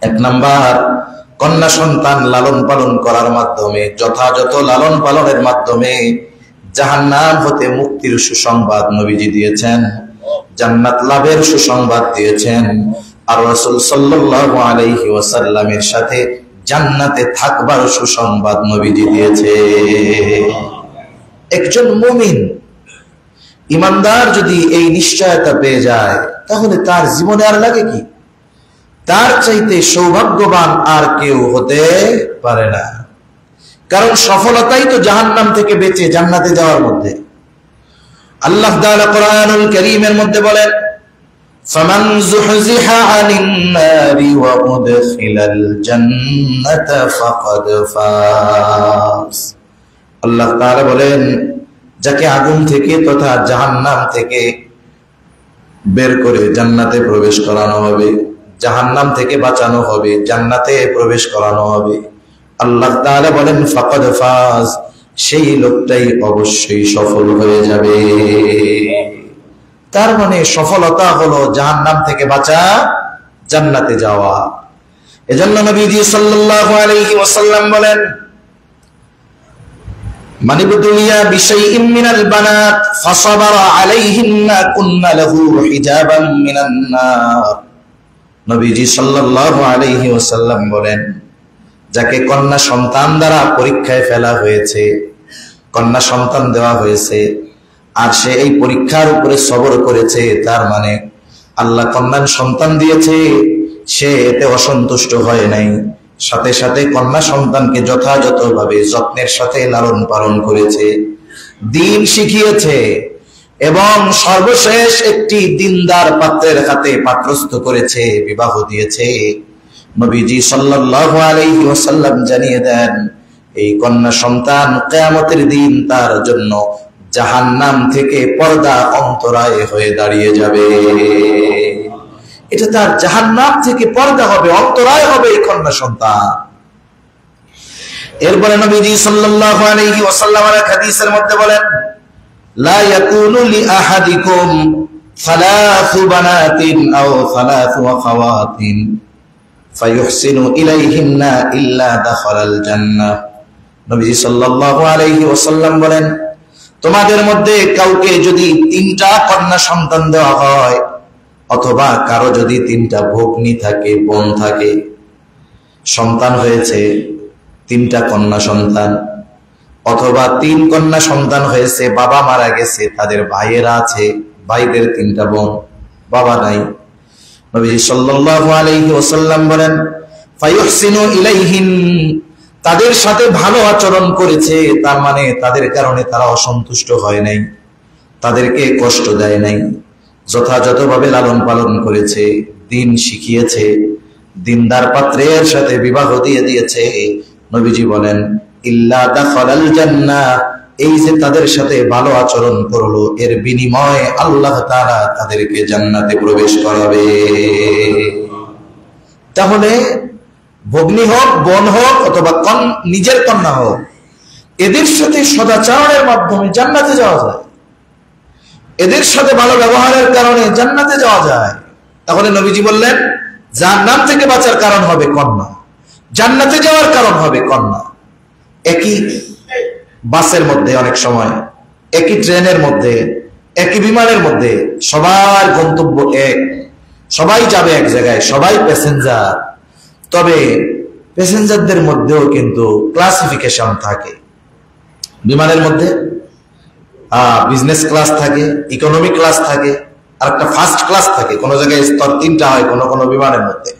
1 নাম্বার, কন্যা সন্তান লালন পালন করার মাধ্যমে, যথাযথ লালন পালনের মাধ্যমে জাহান্নাম হতে মুক্তির সুসংবাদ নবীজি দিয়েছেন, জান্নাত লাভের সুসংবাদ দিয়েছেন। আর রাসূল সাল্লাল্লাহু আলাইহি ওয়াসাল্লামের সাথে জান্নাতে থাকবার সুসংবাদ নবীজি দিয়েছে। একজন মুমিন ইমানদার যদি এই নিশ্চয়তা পেয়ে যায়, তাহলে তার জীবনে আর লাগে কি? তার চাইতে সৌভাগ্যবান আর কেউ হতে পারে না। কারণ সফলতাই তো জাহান্নাম থেকে বেঁচে জান্নাতে যাওয়ার মধ্যে। আল্লাহ তাআলা কোরআনুল কারীমের মধ্যে বলেন, ফামান যুহজিহা আনিন নারি ওয়া উদখিলাল জান্নাতা ফাকাদ ফাজ। আল্লাহ তাআলা বলেন, যাকে আগুন থেকে তথা জাহান্নাম থেকে বের করে জান্নাতে প্রবেশ করানো হবে, জাহান্নাম থেকে বাঁচানো হবে, জান্নাতে প্রবেশ করানো হবে। আল্লাহ তাআলা বলেন ফাকাদ ফাজ, সেই লোকটাই অবশ্যই সফল হয়ে যাবে। তার মানে সফলতা হলো জাহান্নাম থেকে বাঁচা, জান্নাতে যাওয়া। এজন্য নবীজি সাল্লাল্লাহু আলাইহি ওয়াসাল্লাম বলেন, মান ইবতুলিয়া বিশাইইন মিনাল বানাত ফাসাবারা আলাইহিন্না কুন্না লাহু হিজাবাম মিনান নার। নবীজি সাল্লাল্লাহু আলাইহি ওয়াসাল্লাম বলেন, যাকে কন্যা সন্তান দ্বারা পরীক্ষায় ফেলা হয়েছে, কন্যা সন্তান দেওয়া হয়েছে, আর সে এই পরীক্ষার উপরে সবর করেছে, তার মানে আল্লাহ কন্যা সন্তান দিয়েছে, সে এতে অসন্তুষ্ট হয় নাই, সাথে সাথে কন্যা সন্তানকে যথাযথভাবে যত্নের সাথে লালন পালন করেছে, দ্বীন শিখিয়েছে এবং সর্বশেষ একটি দ্বীনদার পাত্রের হাতে পাত্রস্থ করেছে, বিবাহ দিয়েছে। নবীজি সাল্লাল্লাহু আলাইহি ওয়াসাল্লাম জানিয়ে দেন, এই কন্যা সন্তান কিয়ামতের দিন তার জন্য জাহান্নাম থেকে পর্দা অন্তরায় হয়ে দাঁড়িয়ে যাবে। এটা তার জাহান্নাম থেকে পর্দা হবে, অন্তরায় হবে এই কন্যা সন্তান। এরপরে নবীজি সাল্লাল্লাহু আলাইহি ওয়াসাল্লাম হাদিসের মধ্যে বলেন, লা ইয়াকুনু লি আহাদিকুম সালাসু বানাতিন আও সালাসু আখাওয়াতিন ফায়ুহসিনু ইলাইহিন্না ইল্লা দাখালাল জান্নাহ। নবীজি সাল্লাল্লাহু আলাইহি ওয়াসাল্লাম বলেন, তোমাদের মধ্যে কাউকে যদি 3টা কন্যা সন্তান দেওয়া হয়, অথবা কারো যদি 3টা ভগ্নী থাকে, বোন থাকে, সন্তান হয়েছে 3টা কন্যা সন্তান, অথবা 3 কন্যা সন্তান হয়েছে, বাবা মারা গেছে, তাদের ভাইয়েরা আছে, ভাইদের 3টা বোন, বাবা নাই। নবী সাল্লাল্লাহু আলাইহি ওয়াসাল্লাম বলেন, ফায়ুহসিনু ইলাইহিন, তাদের সাথে ভালো আচরণ করেছে, তার মানে তাদের কারণে তারা অসন্তুষ্ট হয় নাই, তাদেরকে কষ্ট দেয় নাই, যথাযথভাবে লালন পালন করেছে, দ্বীন শিখিয়েছে, দ্বীনদার পাত্রের সাথে বিবাহ দিয়ে দিয়েছে। নবীজি বলেন, ইল্লা দাখালাল জান্নাহ, এই যে তাদের সাথে ভালো আচরণ করলো, এর বিনিময়ে আল্লাহ তাআলা তাদেরকে জান্নাতে প্রবেশ করাবে। তাহলে ভগ্নী হোক, বোন হোক, অথবা নিজের কন্যা হোক, এদের সাথে সদাচরণের মাধ্যমে জান্নাতে যাওয়া যায়, এদের সাথে ভালো ব্যবহারের কারণে জান্নাতে যাওয়া যায়। তাহলে নবীজি বললেন, জাহান্নাম থেকে বাঁচার কারণ হবে কন্যা, জান্নাতে যাওয়ার কারণ হবে কন্যা। একই বাসের মধ্যে, অনেক সময় একই ট্রেনের মধ্যে, একই বিমানের মধ্যে সবার গন্তব্য এক, সবাই যাবে এক জায়গায়, সবাই প্যাসেঞ্জার, তবে প্যাসেঞ্জারদের মধ্যেও কিন্তু ক্লাসিফিকেশন থাকে। বিমানের মধ্যে বিজনেস ক্লাস থাকে, ইকোনমি ক্লাস থাকে, আর একটা ফার্স্ট ক্লাস থাকে, কোনো জায়গায় স্তর 3টা হয় কোনো কোনো বিমানের মধ্যে।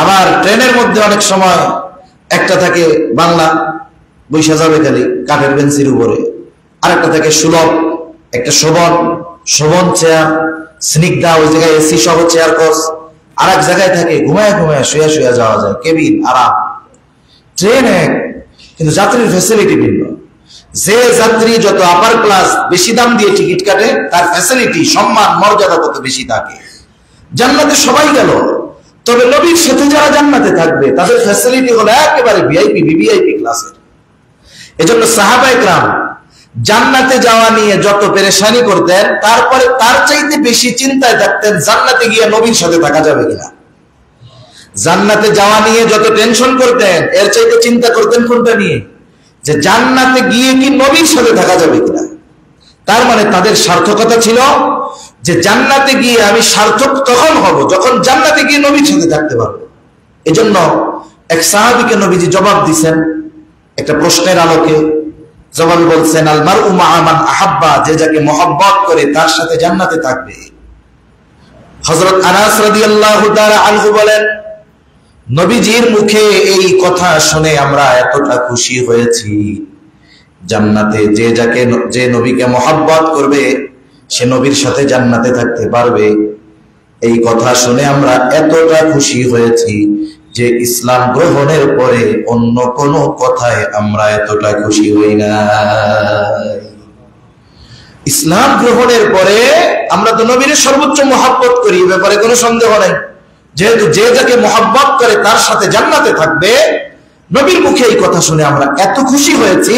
আবার ট্রেনের মধ্যে অনেক সময় একটা থাকে বাংলা, বৈশা যাবে খালি কাঠের বেঞ্চির উপরে, আরেকটা থাকে সুলভ, একটা শোভন চেয়ার, স্নিগ্ধা, ওই জায়গায় এসি সহ চেয়ার কোচ। আর এক জায়গায় থাকে ঘুমায় ঘুমায় শুয়ে শুয়ে যাওয়া যায়, কেবিন আরাম। ট্রেন এক, কিন্তু যাত্রীর ফ্যাসিলিটি ভিন্ন। যে যাত্রী যত আপার ক্লাস বেশি দাম দিয়ে টিকিট কাটে, তার ফ্যাসিলিটি, সম্মান, মর্যাদা তত বেশি থাকে। জান্নাতে সবাই গেল, তবে নবীর সাথে যারা জান্নাতে থাকবে তাদের ফ্যাসিলিটি হলো একেবারে ভিআইপি ভিভিআইপি ক্লাসের। এজন্য সাহাবায়ে কেরাম জান্নাতে যাওয়া নিয়ে যত পেরেশানি করতেন, তারপরে তার চাইতে বেশি চিন্তায় থাকতেন জান্নাতে গিয়ে নবীর সাথে থাকা যাবে কিনা। জান্নাতে যাওয়া নিয়ে যত টেনশন করতেন, এর চাইতে চিন্তা করতেন কোনটা নিয়ে, যে জান্নাতে গিয়ে কি নবীর সাথে থাকা যাবে কিনা। তার মানে তাদের সার্থকতা ছিল যে জান্নাতে গিয়ে আমি সার্থক তখন হব যখন জান্নাতে গিয়ে নবীর সাথে থাকতে পারবো। এজন্য এক সাহাবীকে নবীজি জবাব দিয়েছেন একটা প্রশ্নের আলোকে। জবাবে বলছেন, আল মারউ মা'a মান আহাব্বা, যে যাকে মহব্বত করে তার সাথে জান্নাতে থাকবে। হযরত আনাস রাদিয়াল্লাহু তাআলা আনহু বলেন, নবীজির মুখে এই কথা শুনে আমরা এতটা খুশি হয়েছি, জান্নাতে যে নবীকে মহব্বত করবে সে নবীর সাথে জান্নাতে থাকতে পারবে। এই কথা শুনে আমরা এতটা খুশি হয়েছি যে ইসলাম গ্রহণের পরে অন্য কোনো কথায় আমরা এতটা খুশি হই না। ইসলাম গ্রহণের পরে আমরা তো নবীর সর্বোচ্চ মহব্বত করি, এ ব্যাপারে কোনো সন্দেহ নাই। যেহেতু যে যাকে মহব্বত করে তার সাথে জান্নাতে থাকবে, নবীর মুখে এই কথা শুনে আমরা এত খুশি হয়েছি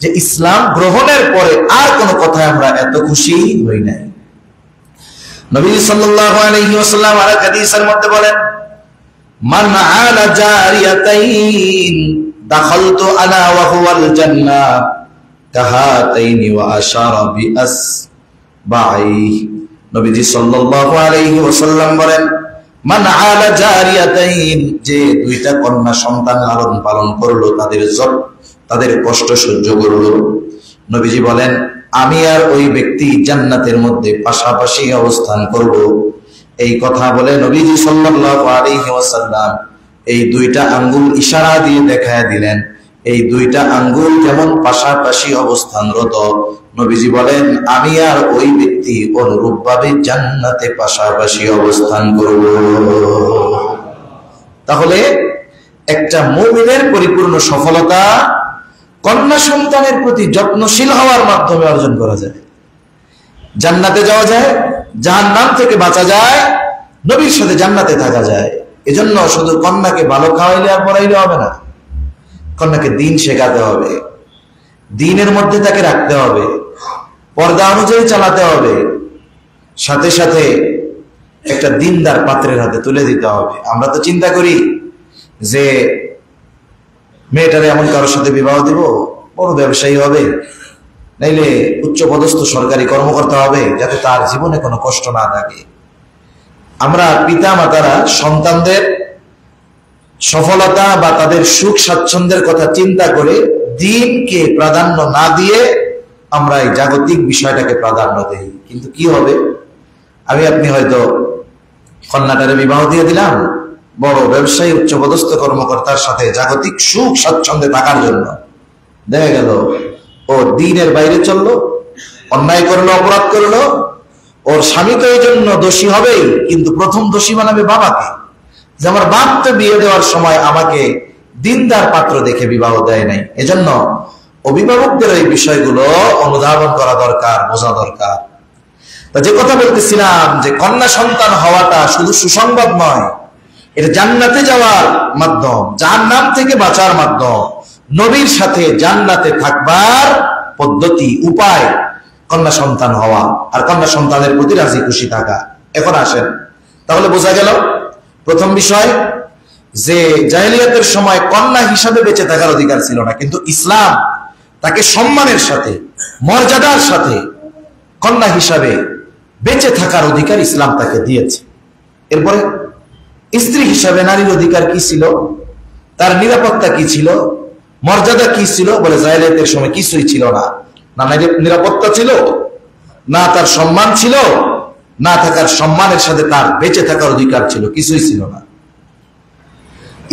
যে ইসলাম গ্রহণের পরে আর কোনো কথায় আমরা এত খুশি হই নাই। নবী সাল্লাল্লাহু আলাইহি ওয়াসাল্লাম আর হাদিসের মধ্যে বলেন, মান আলা জারিয়াতাইন দাখালতু আনা ওয়া হুয়াল জান্নাহ কাহাতাইনি ওয়া আশারা বিআসবাই। নবীজি সাল্লাল্লাহু আলাইহি ওয়াসাল্লাম বলেন, মান আলা জারিয়াতাইন, যে দুইটা কন্যা সন্তান লালন পালন করলো, তাদের কষ্ট সহ্য করলো, নবীজি বলেন আমি আর ওই ব্যক্তি জান্নাতের মধ্যে পাশাপাশি অবস্থান করব। এই কথা বলে নবীজি সাল্লাল্লাহু আলাইহি ওয়াসাল্লাম এই দুইটা আঙ্গুল ইশারা দিয়ে দেখায় দিলেন, এই দুইটা আঙ্গুল যেমন পাশাপাশি অবস্থানরত, নবীজি বলেন আমি আর ওই ব্যক্তি অনুরূপভাবে জান্নাতে পাশাপাশি অবস্থান করব। তাহলে একটা মুমিনের পরিপূর্ণ সফলতা কন্যা সন্তানের প্রতি যত্নশীল হওয়ার মাধ্যমে অর্জন করা যায়। জান্নাতে যাওয়া যায়, জাহান্নাম থেকে বাঁচা যায়, নবীর সাথে জান্নাতে থাকা যায়। এজন্য শুধু কন্যাকে ভালো খাওয়াইলে আর পড়াইলে হবে না, কন্যাকে দিন শেখাতে হবে, দিনের মধ্যে তাকে রাখতে হবে, পর্দা অনুযায়ী চালাতে হবে, সাথে সাথে একটা দিনদার পাত্রের হাতে তুলে দিতে হবে। আমরা তো চিন্তা করি যে মেয়েটারে এমন কারোর সাথে বিবাহ দিব, বড় ব্যবসায়ী হবে, নাইলে উচ্চ পদস্থ সরকারি কর্মকর্তা হবে, যাতে তার জীবনে কোনো কষ্ট না থাকে। আমরা পিতা মাতারা সন্তানদের সফলতা বা তাদের সুখ স্বাচ্ছন্দ্যের কথা চিন্তা করে দিনকে প্রাধান্য না দিয়ে আমরা এই জাগতিক বিষয়টাকে প্রাধান্য দেই। কিন্তু কি হবে, আমি আপনি হয়তো কন্যাটারে বিবাহ দিয়ে দিলাম বড় ব্যবসায়ী উচ্চপদস্থ কর্মকর্তার সাথে জাগতিক সুখ স্বাচ্ছন্দ্যে থাকার জন্য। দেখা গেল ও দিনের বাইরে চললো, অন্যায় করলো, অপরাধ করলো, ওর স্বামী তো এই জন্য দোষী হবেই, কিন্তু প্রথম দোষী বানাবে বাবাকে, যে আমার বাপ তো বিয়ে দেওয়ার সময় আমাকে দিনদার পাত্র দেখে বিবাহ দেয় নাই। এজন্য অভিভাবকদের এই বিষয়গুলো অনুধাবন করা দরকার, বোঝা দরকার। তা যে কথা বলতেছিলাম যে কন্যা সন্তান হওয়াটা শুধু সুসংবাদ নয়, এটা জান্নাতে যাওয়ার মাধ্যম, জাহান্নাম থেকে বাঁচার মাধ্যম, নবীর সাথে জান্নাতে থাকবার পদ্ধতি, উপায় কন্যা সন্তান হওয়া আর কন্যা সন্তানের প্রতি রাজি খুশি থাকা। এখন আসেন, তাহলে বোঝা গেল প্রথম বিষয় যে জাহেলিয়াতের সময় কন্যা হিসাবে বেঁচে থাকার অধিকার ছিল না, কিন্তু ইসলাম তাকে সম্মানের সাথে, মর্যাদার সাথে কন্যা হিসাবে বেঁচে থাকার অধিকার ইসলাম তাকে দিয়েছে। এরপরে স্ত্রী হিসাবে নারীর অধিকার কি ছিল, তার নিরাপত্তা কি ছিল, মর্যাদা কি ছিল, বলে জাহেলিয়াতের সময় কিছুই ছিল না। না নিরাপত্তা ছিল, না তার সম্মান ছিল, না থাকার সম্মানের সাথে তার বেঁচে থাকার অধিকার ছিল, কিছুই ছিল না।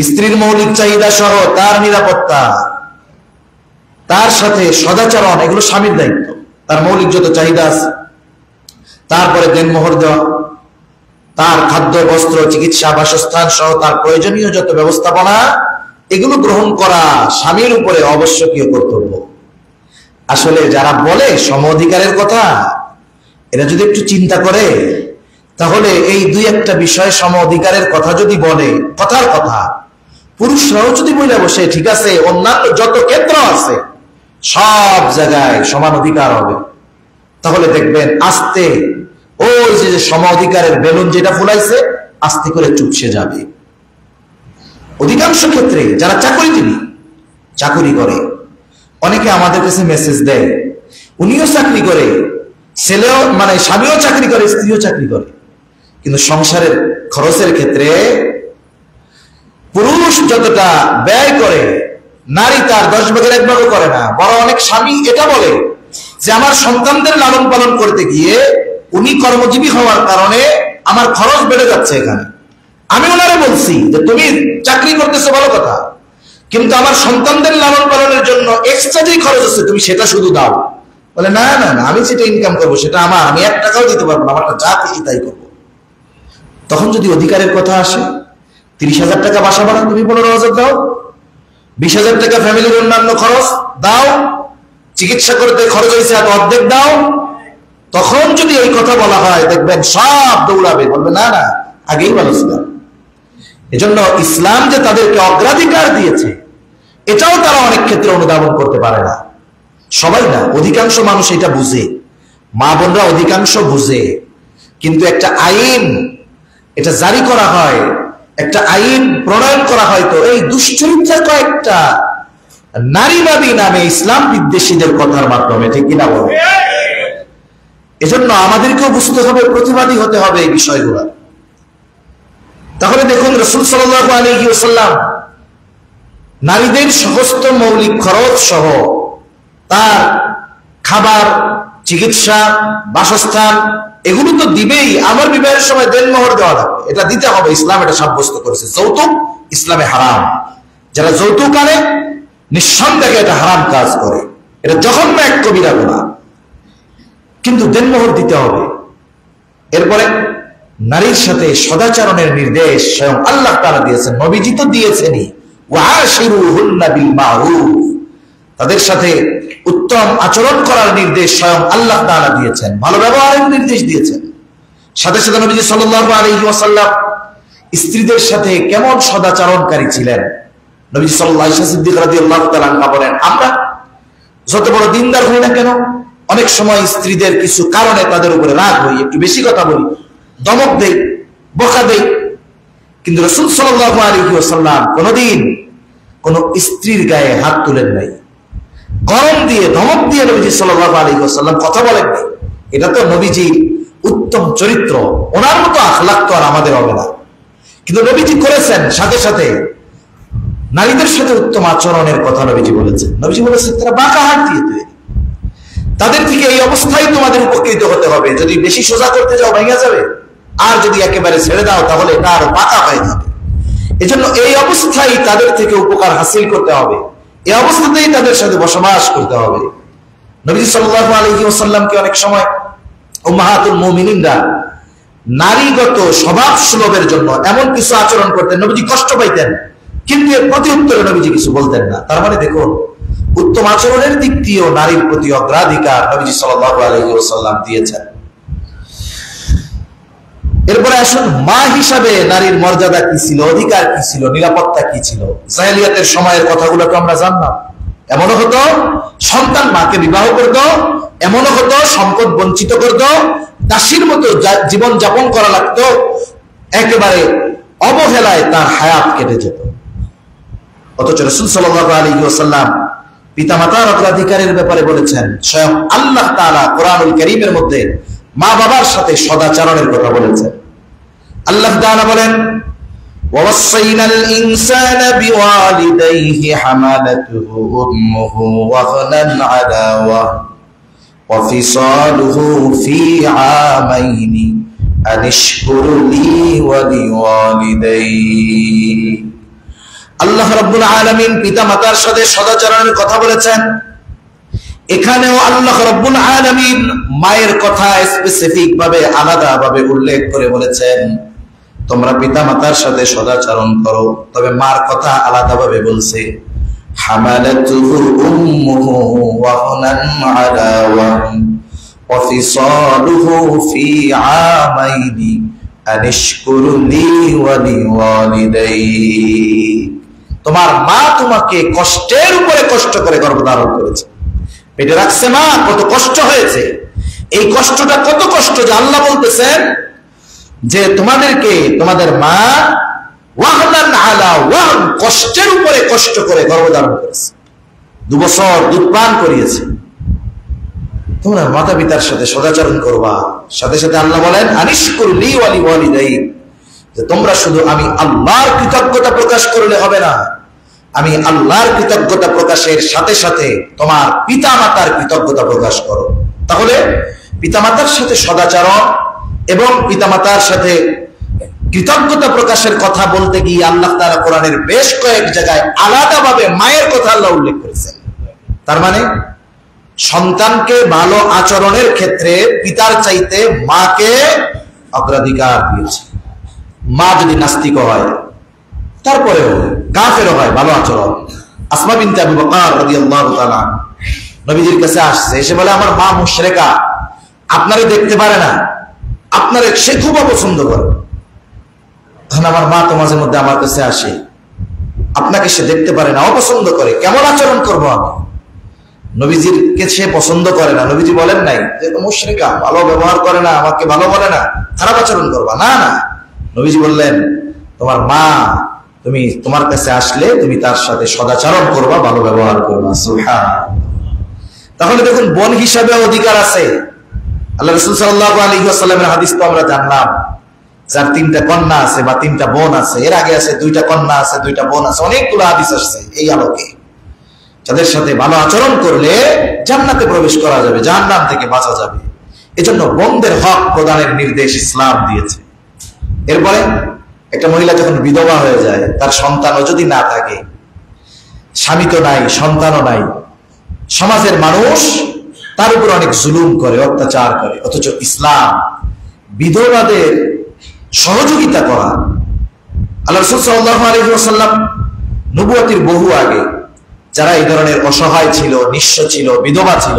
স্ত্রীর মৌলিক চাহিদা সহ তার নিরাপত্তা, তার সাথে সদাচরণ, এগুলো স্বামীর দায়িত্ব। তার মৌলিক যত চাহিদা আছে, তারপরে দেনমোহর দেওয়া, তার খাদ্য, বস্ত্র, চিকিৎসা, বাসস্থান সহ তার প্রয়োজনীয় যত ব্যবস্থাপনা, এগুলো গ্রহণ করা স্বামীর উপরে আবশ্যকীয় কর্তব্য। আসলে যারা বলে সম অধিকারের কথা, এরা যদি একটু চিন্তা করে, তাহলে এই দুই একটা বিষয় সম অধিকারের কথা যদি বলে, কথার কথা, পুরুষরাও যদি বলে বসে, ঠিক আছে, অন্যান্য যত ক্ষেত্র আছে সব জায়গায় সমান অধিকার হবে, তাহলে দেখবেন আস্তে ওই যে সম অধিকারের বেলুন যেটা ফুলাইছে আস্তে করে চুপসে যাবে। অধিকাংশ ক্ষেত্রে যারা চাকরিজীবী, চাকরি করে, অনেকে আমাদের কাছে মেসেজ দেয়, উনিও চাকরি করে, ছেলেও মানে স্বামীও চাকরি করে, স্ত্রীও চাকরি করে, কিন্তু সংসারের খরচের ক্ষেত্রে পুরুষ যতটা ব্যয় করে নারী তার 10 ভাগের 1 ভাগও করে না। বড় অনেক স্বামী এটা বলে যে আমার সন্তানদের লালন পালন করতে গিয়ে উনি কর্মজীবী হওয়ার কারণে আমার খরচ বেড়ে যাচ্ছে। এখানে আমি ওনারে বলছি যে তুমি চাকরি করতেছো ভালো কথা, কিন্তু আমার সন্তানদের লালন পালনের জন্য এক্সট্রা যে খরচ আছে তুমি সেটা শুধু দাও। বলে না না না, আমি যেটা ইনকাম করবো সেটা আমার, আমি 1 টাকাও দিতে পারবো না, আমারটা যা খুশি তাই করবো। তখন যদি অধিকারের কথা আসে, 30,000 টাকা বাসা ভাড়া তুমি 15,000 দাও, 20,000 টাকা ফ্যামিলির অন্যান্য খরচ দাও, চিকিৎসা করতে খরচ হয়েছে এত অর্ধেক দাও, তখন যদি এই কথা বলা হয় দেখবেন সব দৌড়াবে, বলবে না না আগেই ভালো ছিল। এজন্য ইসলাম যে তাদেরকে অগ্রাধিকার দিয়েছে এটাও তারা অনেক ক্ষেত্রে অনুধাবন করতে পারে না। সবাই না, অধিকাংশ মানুষ এটা বুঝে, মা বোনরা অধিকাংশ বুঝে, কিন্তু একটা আইন এটা জারি করা হয়, একটা আইন প্রণয়ন করা হয় তো এই দুশ্চরিত্রের কয়েকটা নারীবাদী নামে ইসলাম বিদ্বেষীদের কথার মাধ্যমে, ঠিক কিনা বলে? এজন্য আমাদেরকেও বুঝতে হবে, প্রতিবাদী হতে হবে এই বিষয়গুলো। তাহলে দেখুন রাসূল সাল্লাল্লাহু আলাইহি ওয়াসাল্লাম নারীদের সমস্ত মৌলিক খরচ সহ তার খাবার, চিকিৎসা, বাসস্থান এগুলো তো দিবেই। আমার বিবাহের সময় দেনমোহর দেওয়া লাগবে, এটা দিতে হবে, ইসলাম এটা সাব্যস্ত করেছে। যৌতুক ইসলামে হারাম, যারা যৌতুক আনে নিঃসন্দেহে এটা হারাম কাজ করে, এটা জঘন্য এক কবিরা গুনাহ, কিন্তু দেনমোহর দিতে হবে। এরপরে নারীর সাথে সদাচরণের নির্দেশ স্বয়ং আল্লাহ তাআলা দিয়েছেন, নবীজি তো দিয়েছেনই, ওয়াশিরুহুন্না বিল মারুফ, তাদের সাথে উত্তম আচরণ করার নির্দেশ স্বয়ং আল্লাহ তাআলা দিয়েছেন, ভালো ব্যবহারের নির্দেশ দিয়েছেন। সাথে সাথে নবীজি সাল্লাল্লাহু আলাইহি ওয়াসাল্লাম স্ত্রীদের সাথে কেমন সদাচরণকারী ছিলেন। নবীজি সাল্লাল্লাহু আলাইহি ওয়াসাল্লাম সিদ্দিক রাদিয়াল্লাহু তাআলা আনহা বলেন, আমরা যত বড় দিনদার হই না কেন, অনেক সময় স্ত্রীদের কিছু কারণে তাদের উপরে রাগ হই, একটু বেশি কথা বলি, দমক দেই, বকা দেই, কিন্তু রাসূল সাল্লাল্লাহু আলাইহি ওয়াসাল্লাম কোনদিন কোন স্ত্রীর গায়ে হাত তুলেন নাই, গরম দিয়ে ধমক দিয়ে নবীজি সাল্লাল্লাহু আলাইহি ওয়াসাল্লাম কথা বলেন নাই। এটা তো নবীজির উত্তম চরিত্র, ওনার মতো আখলাক তো আর আমাদের হবে না, কিন্তু নবীজি করেছেন। সাথে সাথে নারীদের সাথে উত্তম আচরণের কথা নবীজি বলেছেন। নবীজি বলেছেন তারা বাঁকা হাত দিয়ে তৈরি, তাদের থেকে এই অবস্থায় তোমাদের উপকৃত হতে হবে। যদি বেশি সোজা করতে যাও ভেঙে যাবে, আর যদি একেবারে ছেড়ে দাও তাহলে এটা আরো বাঁকা হয়ে যাবে। এজন্য এই অবস্থায় তাদের থেকে উপকার হাসিল করতে হবে, এই অবস্থাতেই তাদের সাথে বসবাস করতে হবে। নবী সাল্লাল্লাহু আলাইহি ওয়াসাল্লামকে অনেক সময় উম্মাহাতুল মুমিনিনরা নারীগত স্বভাব সুলভের জন্য এমন কিছু আচরণ করতেন, নবীজি কষ্ট পাইতেন, কিন্তু এর প্রতি উত্তরে নবীজি কিছু বলতেন না। তার মানে দেখুন, উত্তম আচরণের দিক দিয়েও নারীর প্রতি অগ্রাধিকার নবীজি সাল্লাল্লাহু আলাইহি ওয়াসাল্লাম দিয়েছেন। এরপরে আসুন, মা হিসাবে নারীর মর্যাদা কি ছিল, অধিকার কি ছিল, নিরাপত্তা কি ছিল। জাহেলিয়াতের সময়ের কথাগুলো তো আমরা জানলাম। এমনও হতো সন্তান মাকে বিবাহ করত, এমনও হতো সম্পদ বঞ্চিত করত, দাসীর মতো জীবন যাপন করা লাগতো, একেবারে অবহেলায় তার হায়াত কেটে যেত। অথচ রাসূল সাল্লাল্লাহু আলাইহি ওয়াসাল্লাম পিতামাতার অগ্রাধিকারের ব্যাপারে বলেছেন, স্বয়ং আল্লাহ তাআলা কোরআনুল কারীমের মধ্যে মা বাবার সাথে সদাচরণের কথা বলেছেন। আল্লাহ তাআলা বলেন, ওয়াসাইনাল ইনসানা বিওয়ালিদাইহি হামালাতুহু উম্মুহু ওয়াহনান আলা ওয়া ফিসালুহু ফি আমাইনি আনিশকুরু লি ওয়া লিওয়ালিদাইক। আল্লাহ রাব্বুল আলামিন পিতামাতার সাথে সদাচরণের কথা বলেছেন। এখানেও আল্লাহ রাব্বুল আলামিন মায়ের কথা স্পেসিফিক ভাবে আলাদা ভাবে উল্লেখ করে বলেছেন, তোমরা পিতামাতার সাথে সদাচরণ করো। তবে মার কথা আলাদা ভাবে বলছে, হামালাতুহু উম্মুহু ওয়াহনান আলা ওয়াহন ওয়া ফিসালুহু ফি আমাইনি আনিশকুরু লি ওয়া লিওয়ালিদাইক। তোমার মা তোমাকে কষ্টের উপরে কষ্ট করে গর্ভধারণ করেছে, পেটে রাখছে মা, কত কষ্ট হয়েছে। এই কষ্টটা কত কষ্ট যে আল্লাহ বলতেছেন যে তোমাদেরকে তোমাদের মা ওয়াহনান আলা ওয়াহন, কষ্টের উপরে কষ্ট করে গর্ভধারণ করেছে, 2 বছর দুধ পান করিয়েছে। তোমরা মাতা পিতার সাথে সদাচরণ করবা। সাথে সাথে আল্লাহ বলেন আনিশকুরু লি ওয়া লিওয়ালিদাইক, যে তোমরা শুধু আমি আল্লাহর কৃতজ্ঞতা প্রকাশ করলে হবে না, আমি আল্লাহর কৃতজ্ঞতা প্রকাশের সাথে সাথে তোমার পিতামাতার কৃতজ্ঞতা প্রকাশ করো। তাহলে পিতামাতার সাথে সদাচরণ এবং পিতামাতার সাথে কৃতজ্ঞতা প্রকাশের কথা বলতে গিয়ে আল্লাহ তাআলা কোরআনের বেশ কয়েক জায়গায় আলাদাভাবে মায়ের কথা আল্লাহ উল্লেখ করেছেন। তার মানে সন্তানকে ভালো আচরণের ক্ষেত্রে পিতার চাইতে মাকে অগ্রাধিকার দিয়েছে। মা যদি নাস্তিক হয়, তারপরেও কাফের হয়, ভালো আচরণ। আসমা বিনতে আবু বকর রাদিয়াল্লাহু তাআলা নবীজির কাছে আসছে, এসে বলে আমার মা মুশরিকা, আপনারে দেখতে পারে না, আপনারে সে খুব অপছন্দ করে। তখন আমার মা তো মাঝে মধ্যে আমার কাছে আসে, আপনাকে সে দেখতে পারে না, অপছন্দ করে, কেমন আচরণ করবো আমি? নবীজির কে সে পছন্দ করে না। নবীজি বলেন নাই যে মুশরিকা, ভালো ব্যবহার করে না, আমাকে ভালো বলে না, খারাপ আচরণ করবা, না না। নবীজি বললেন তোমার মা, তুমি তোমার কাছে আসলে তুমি তার সাথে সদাচরণ করবা, ভালো ব্যবহার করবা। সুবহানাল্লাহ। তাহলে দেখুন বোন হিসাবে অধিকার আছে। আল্লাহ রাসূল সাল্লাল্লাহু আলাইহি ওয়াসাল্লামের হাদিস তো আমরা জানলাম, যার 3টা কন্যা আছে বা 3টা বোন আছে, এর আগে আছে 2টা কন্যা আছে, 2টা বোন আছে, অনেকগুলো হাদিস আসছে এই আলোকে। যাদের সাথে ভালো আচরণ করলে জান্নাতে প্রবেশ করা যাবে, জাহান্নাম থেকে বাঁচা যাবে। এজন্য বোনদের হক প্রদানের নির্দেশ ইসলাম দিয়েছে। এরপরে একটা মহিলা যখন বিধবা হয়ে যায়, তার সন্তানও যদি না থাকে, স্বামী তো নাই, সন্তানও নাই, সমাজের মানুষ তার উপর অনেক জুলুম করে, অত্যাচার করে, অথচ ইসলাম বিধবাদের সহযোগিতা করা। আল্লাহ রাসূল সাল্লাল্লাহু আলাইহি ওয়াসাল্লাম নবুয়তির বহু আগে যারা এই ধরনের অসহায় ছিল, নিঃস্ব ছিল, বিধবা ছিল,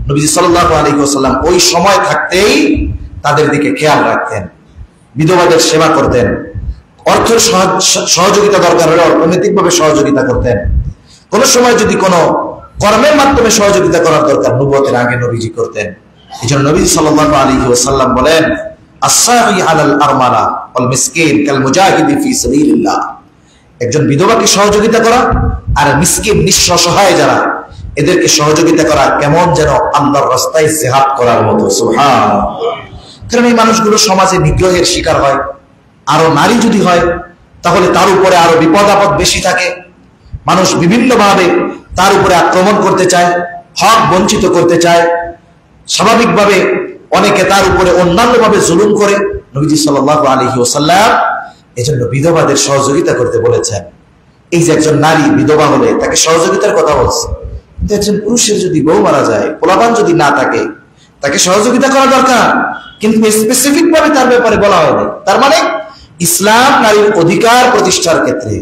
নবীজি সাল্লাল্লাহু আলাইহি ওয়াসাল্লাম ওই সময় থাকতেই তাদের দিকে খেয়াল রাখতেন, বিধবাদের সেবা করতেন, অর্থের সহযোগিতা দরকার হলে অর্থনৈতিকভাবে সহযোগিতা করতেন। কোন সময় যদি কোনো কর্মের মাধ্যমে সহযোগিতা করার দরকার, নবুয়তের আগে নবীজি করতেন। এই জন্য নবীজি সাল্লাল্লাহু আলাইহি ওয়াসাল্লাম বলেন আসসাহি আলাল আরমালা ওয়াল মিসকিন কাল মুজাহিদি ফি সাবিলিল্লাহ। একজন বিধবাকে সহযোগিতা করা আর মিসকিন, নিঃস্ব, অসহায় যারা, এদেরকে সহযোগিতা করা কেমন যেন আল্লাহর রাস্তায় জিহাদ করার মতো। সুবহানাল্লাহ। কারণ এই মানুষগুলো সমাজে নিগ্রহের শিকার হয়। আরো নারী যদি হয় তাহলে তার উপরে আরো বিপদ আপদ বেশি থাকে। মানুষ বিভিন্নভাবে তার উপরে আক্রমণ করতে চায়, হক বঞ্চিত করতে চায়। স্বাভাবিকভাবে অনেকে তার উপরে অন্যান্যভাবে জুলুম করে। নবীজি সাল্লাল্লাহু আলাইহি ওয়াসাল্লাম এজন্য বিধবাদের সহযোগিতা করতে বলেছেন। এই যে একজন নারী বিধবা হলে তাকে সহযোগিতার কথা বলছে, কিন্তু একজন পুরুষের যদি বউ মারা যায়, পোলাপান যদি না থাকে, তাকে সহযোগিতা করা দরকার, কিন্তু স্পেসিফিক ভাবে তার ব্যাপারে বলা হয়নি। তার মানে ইসলাম নারীর অধিকার প্রতিষ্ঠার ক্ষেত্রে,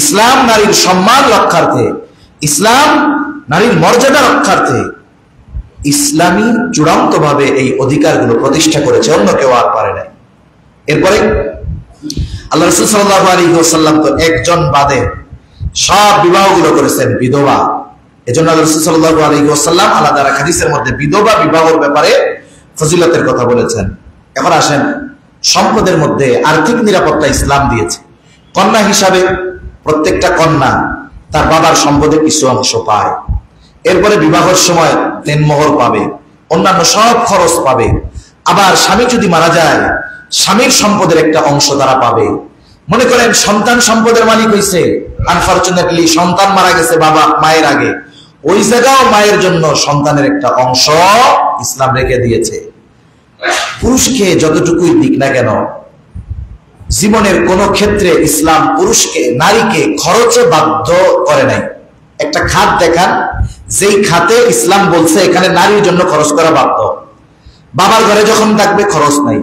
ইসলাম নারীর সম্মান রক্ষার্থে, ইসলাম নারীর মর্যাদা রক্ষার্থে ইসলামী চূড়ান্ত ভাবে এই অধিকারগুলো প্রতিষ্ঠা করেছে, অন্য কেউ আর পারে নাই। এরপরে আল্লাহ রাসূল সাল্লাল্লাহু আলাইহি ওয়াসাল্লাম তো একজন বাদে সব বিবাহগুলো করেছেন বিধবা। এজন্য আল্লাহ রাসূল সাল্লাল্লাহু আলাইহি ওয়াসাল্লাম আলাদা হাদিসের মধ্যে বিধবা বিবাহের ব্যাপারে ফজিলতের কথা বলেছেন। এখন আসেন, সম্পদের মধ্যে আর্থিক নিরাপত্তা ইসলাম দিয়েছে। কন্যা হিসাবে প্রত্যেকটা কন্যা তার বাবার সম্পদে কিছু অংশ পায়। এরপরে বিবাহের সময় দেনমোহর পাবে, অন্যান্য সব খরচ পাবে। আবার স্বামী যদি মারা যায়, স্বামীর সম্পদের একটা অংশ তারা পাবে। মনে করেন সন্তান সম্পদের মালিক হয়েছে, আনফরচুনেটলি সন্তান মারা গেছে বাবা মায়ের আগে, ওই জায়গাও মায়ের জন্য সন্তানের একটা অংশ ইসলাম রেখে দিয়েছে। পুরুষকে যতটুকুই দিক না কেন, জীবনের কোন ক্ষেত্রে ইসলাম পুরুষকে নারীকে খরচে বাধ্য করে নাই। একটা খাত দেখান যেই খাতে ইসলাম বলছে এখানে নারীর জন্য খরচ করা বাধ্য। বাবার ঘরে যখন থাকবে খরচ নাই,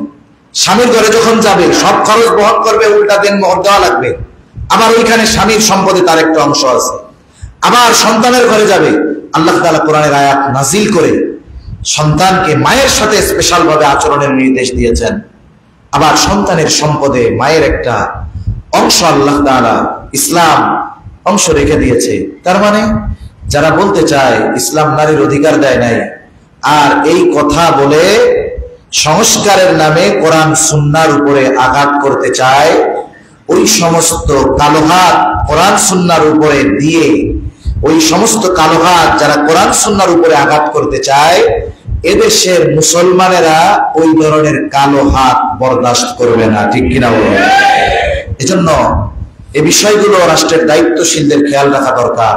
স্বামীর ঘরে যখন যাবে সব খরচ বহন করবে, উল্টা দিন মোহর দেওয়া লাগবে। আবার ওইখানে স্বামীর সম্পদে তার একটা অংশ আছে। আবার সন্তানের ঘরে যাবে, আল্লাহ তাআলা কোরআনের আয়াত নাজিল করে সন্তানকে মায়ের সাথে স্পেশাল ভাবে আচরণের নির্দেশ দিয়েছেন। আবার সন্তানের সম্পদে মায়ের একটা অংশ আল্লাহ তাআলা ইসলাম অংশ রেখে দিয়েছে। তার মানে যারা বলতে চায় ইসলাম নারীর অধিকার দেয় নাই, আর এই কথা বলে সংস্কারের নামে কোরআন সুন্নাহর উপরে আঘাত করতে চায়, ওই সমস্ত কালো হাত কোরআন সুন্নাহর উপরে দিয়ে, ওই সমস্ত কালো হাত যারা কোরআন সুন্নাহর উপরে আঘাত করতে চায়, এদেশের মুসলমানেরা ওই ধরনের কালো হাত বরদাস্ত করবে না। ঠিক কিনা বলুন? এজন্য এই বিষয়গুলো রাষ্ট্রের দায়িত্বশীলদের খেয়াল রাখা দরকার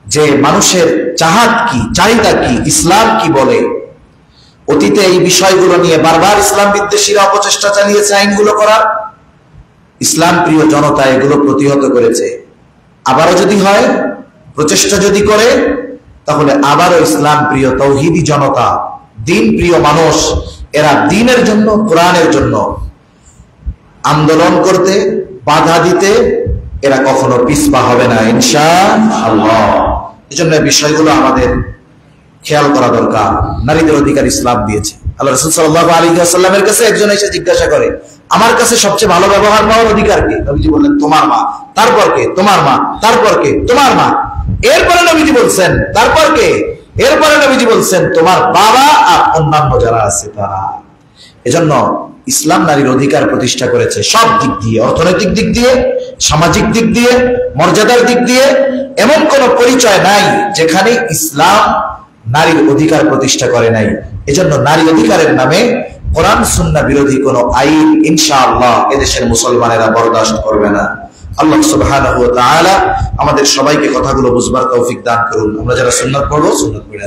যে মানুষের চাহাত কি, চাহিদা কি, ইসলাম কি বলে। অতীতে এই বিষয়গুলো নিয়ে বারবার ইসলাম বিদ্বেষীরা অপচেষ্টা চালিয়েছে আইনগুলো করার। ইসলাম প্রিয় জনতা এগুলো প্রতিহত করেছে। আবারও যদি হয়, প্রচেষ্টা যদি করে, তাহলে আবারও ইসলাম প্রিয় তৌহিদি জনতা, দিন প্রিয় মানুষ, এরা দিনের জন্য, কোরআনের জন্য আন্দোলন করতে, বাধা দিতে এরা কখনো পিছপা হবে না ইনশাআল্লাহ। এজন্য বিষয়গুলো আমাদের খেয়াল করা দরকার। নারীদের অধিকার ইসলাম দিয়েছে। আল্লাহ রাসূল সাল্লাল্লাহু আলাইহি ওয়াসাল্লামের কাছে একজন এসে জিজ্ঞাসা করে, আমার কাছে সবচেয়ে ভালো ব্যবহার পাওয়ার অধিকার কে? নবীজি বললেন, তোমার মা। তারপর কে? তোমার মা। তারপর কে? তোমার মা। এরপরে নবীজি বলছেন, তারপর কে? এরপরে নবীজি বলছেন, তোমার বাবা আর অন্যান্য যারা আছে তারা। এজন্য ইসলাম নারীর অধিকার প্রতিষ্ঠা করেছে সব দিক দিয়ে, অর্থনৈতিক দিক দিয়ে, সামাজিক দিক দিয়ে, মর্যাদার দিক দিয়ে। এমন কোন পরিচয় নাই যেখানে ইসলাম নারীর অধিকার প্রতিষ্ঠা করে নাই। এজন্য নারী অধিকারের নামে কোরআন সুন্নাহ বিরোধী কোন আইন ইনশাআল্লাহ এদেশের মুসলমানেরা বরদাস্ত করবে না। আল্লাহ সুবহানাহু ওয়া তাআলা আমাদের সবাইকে কথাগুলো বুঝবার তৌফিক দান করুন। আমরা যারা সুন্নাত পড়বো, সুন্নাত পড়ে